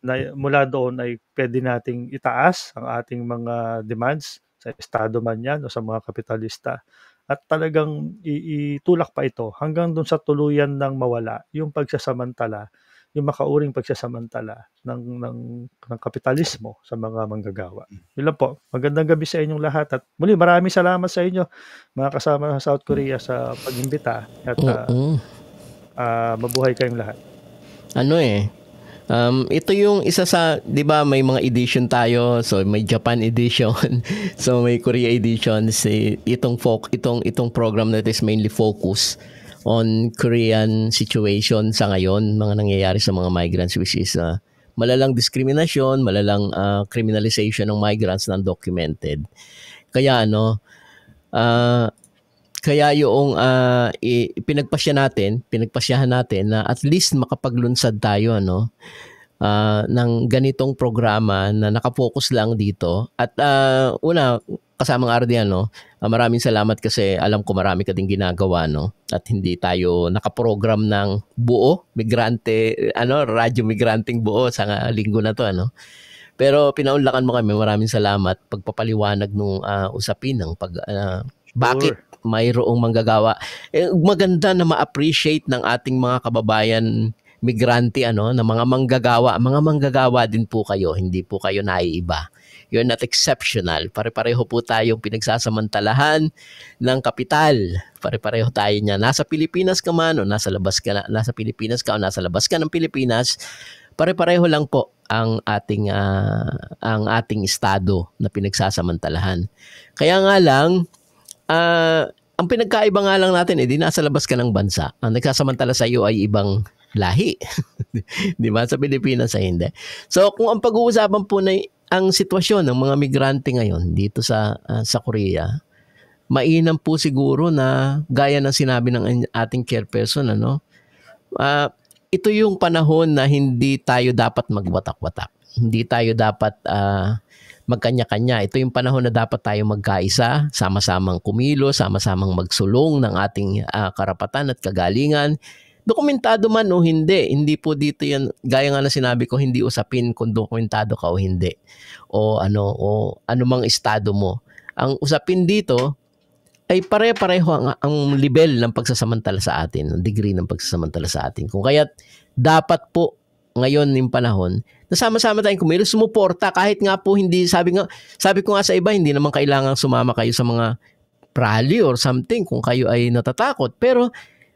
Na mula doon ay pwede nating itaas ang ating mga demands sa estado man yan o sa mga kapitalista, at talagang itulak pa ito hanggang doon sa tuluyan ng mawala yung pagsasamantala, yung makauring pagsasamantala ng kapitalismo sa mga manggagawa. Yun lang po. Magandang gabi sa inyong lahat, at muli maraming salamat sa inyo mga kasama sa South Korea sa pag-imbita, at mabuhay kayong lahat. Ito yung isa sa, 'di ba, may mga edition tayo. So may Japan edition, so may Korea edition. Itong program na ito is mainly focus on Korean situation sa ngayon, mga nangyayari sa mga migrants, which is malalang diskriminasyon, malalang criminalization ng migrants na undocumented. Kaya yung pinagpasyahan natin na at least makapaglunsad tayo ng ganitong programa na nakafocus lang dito. At una, kasamang Ardi, maraming salamat kasi alam ko marami ka ding ginagawa, at hindi tayo nakaprogram ng buo, radyo migranteng buo sa linggo na to, Pero pinaunlakan mo kami, maraming salamat pagpapaliwanag nung usapin ng bakit mayroong manggagawa. Maganda na ma-appreciate ng ating mga kababayan migrante na mga manggagawa. Mga manggagawa din po kayo, hindi po kayo naiiba. You're not exceptional. Pare-pareho po tayong pinagsasamantalahan ng kapital. Pare-pareho tayo niya. Nasa Pilipinas ka man o nasa Pilipinas ka o nasa labas ka ng Pilipinas, pare-pareho lang po ang ating estado na pinagsasamantalahan. Kaya nga lang, ang pinagkaiba nga lang natin, di nasa labas ka ng bansa. Ang nagsasamantala sa iyo ay ibang lahi. Di ba? Sa Pilipinas ay hindi. So, kung ang pag-uusapan po na ang sitwasyon ng mga migrante ngayon dito sa Korea, mainam po siguro na gaya ng sinabi ng ating chairperson, ito yung panahon na hindi tayo dapat magwatak-watak. Hindi tayo dapat magkanya-kanya. Ito yung panahon na dapat tayo magkaisa, sama-samang kumilos, sama-samang magsulong ng ating karapatan at kagalingan. Dokumentado man o hindi po dito yan, gaya nga na sinabi ko, hindi usapin kung dokumentado ka o hindi. O anumang estado mo. Ang usapin dito ay pare-pareho ang level ng pagsasamantala sa atin, ang degree ng pagsasamantala sa atin. Kung kaya't dapat po ngayon yung panahon, nasama-sama tayong kumilos, sumuporta kahit nga po hindi, sabi ko nga sa iba, hindi naman kailangang sumama kayo sa mga rally or something kung kayo ay natatakot. Pero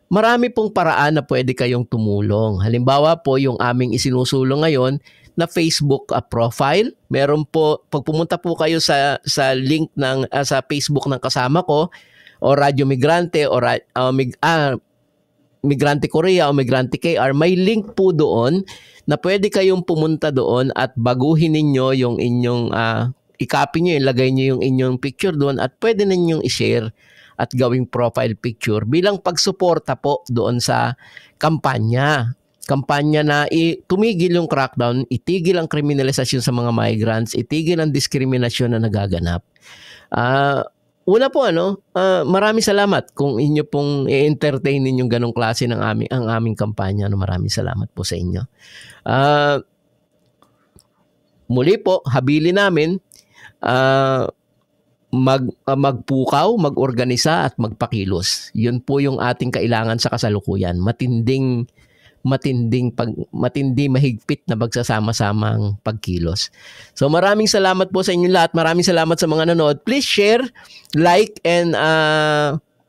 marami pong paraan na pwede kayong tumulong. Halimbawa po yung aming isinusulong ngayon na Facebook profile. Meron po, pag pumunta po kayo sa link ng sa Facebook ng kasama ko o Radyo Migrante o Migrante Korea o Migrante KR, may link po doon na pwede kayong pumunta doon at baguhin ninyo yung inyong, i-copy nyo, ilagay nyo yung inyong picture doon at pwede ninyong i-share at gawing profile picture bilang pagsuporta po doon sa kampanya. Kampanya na tumigil yung crackdown, itigil ang kriminalisasyon sa mga migrants, itigil ang diskriminasyon na nagaganap. Una po maraming salamat kung inyo pong i-entertain ninyong ganong klase ng ang aming kampanya. Maraming salamat po sa inyo. Muli po, habilin namin magpukaw, mag-organisa at magpakilos. Yun po yung ating kailangan sa kasalukuyan. Matindi mahigpit na pagsasama-samang pagkilos. So maraming salamat po sa inyo lahat. Maraming salamat sa mga nanood. Please share, like, and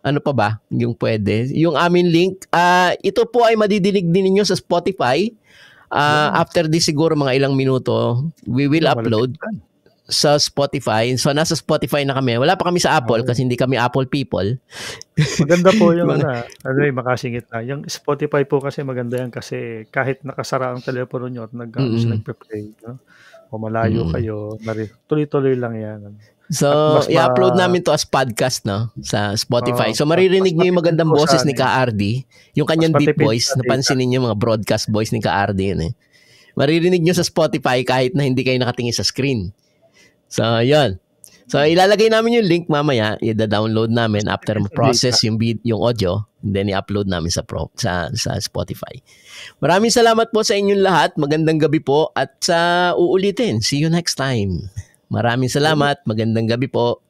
ano pa ba yung pwede? Yung aming link. Ito po ay madidinig din ninyo sa Spotify. After this siguro mga ilang minuto, we will upload sa Spotify. So nasa Spotify na kami. Wala pa kami sa Apple kasi hindi kami Apple people. Maganda po yung makasingit na. Yung Spotify po kasi maganda yan kasi kahit nakasara ang telepono nyo at nagpe-play, no? O malayo kayo, tuloy-tuloy lang yan. So, i-upload namin to as podcast, no? Sa Spotify. So, maririnig nyo yung magandang boses ni Ka-Ardi. Yung kanyang deep voice. Napansin ninyo mga broadcast voice ni Ka-Ardi yun eh. Maririnig nyo sa Spotify kahit na hindi kayo nakatingin sa screen. So, yun. So, ilalagay namin yung link mamaya. I-download namin after process yung audio. And then, i-upload namin sa Spotify. Maraming salamat po sa inyong lahat. Magandang gabi po. At sa uulitin. See you next time. Maraming salamat. Magandang gabi po.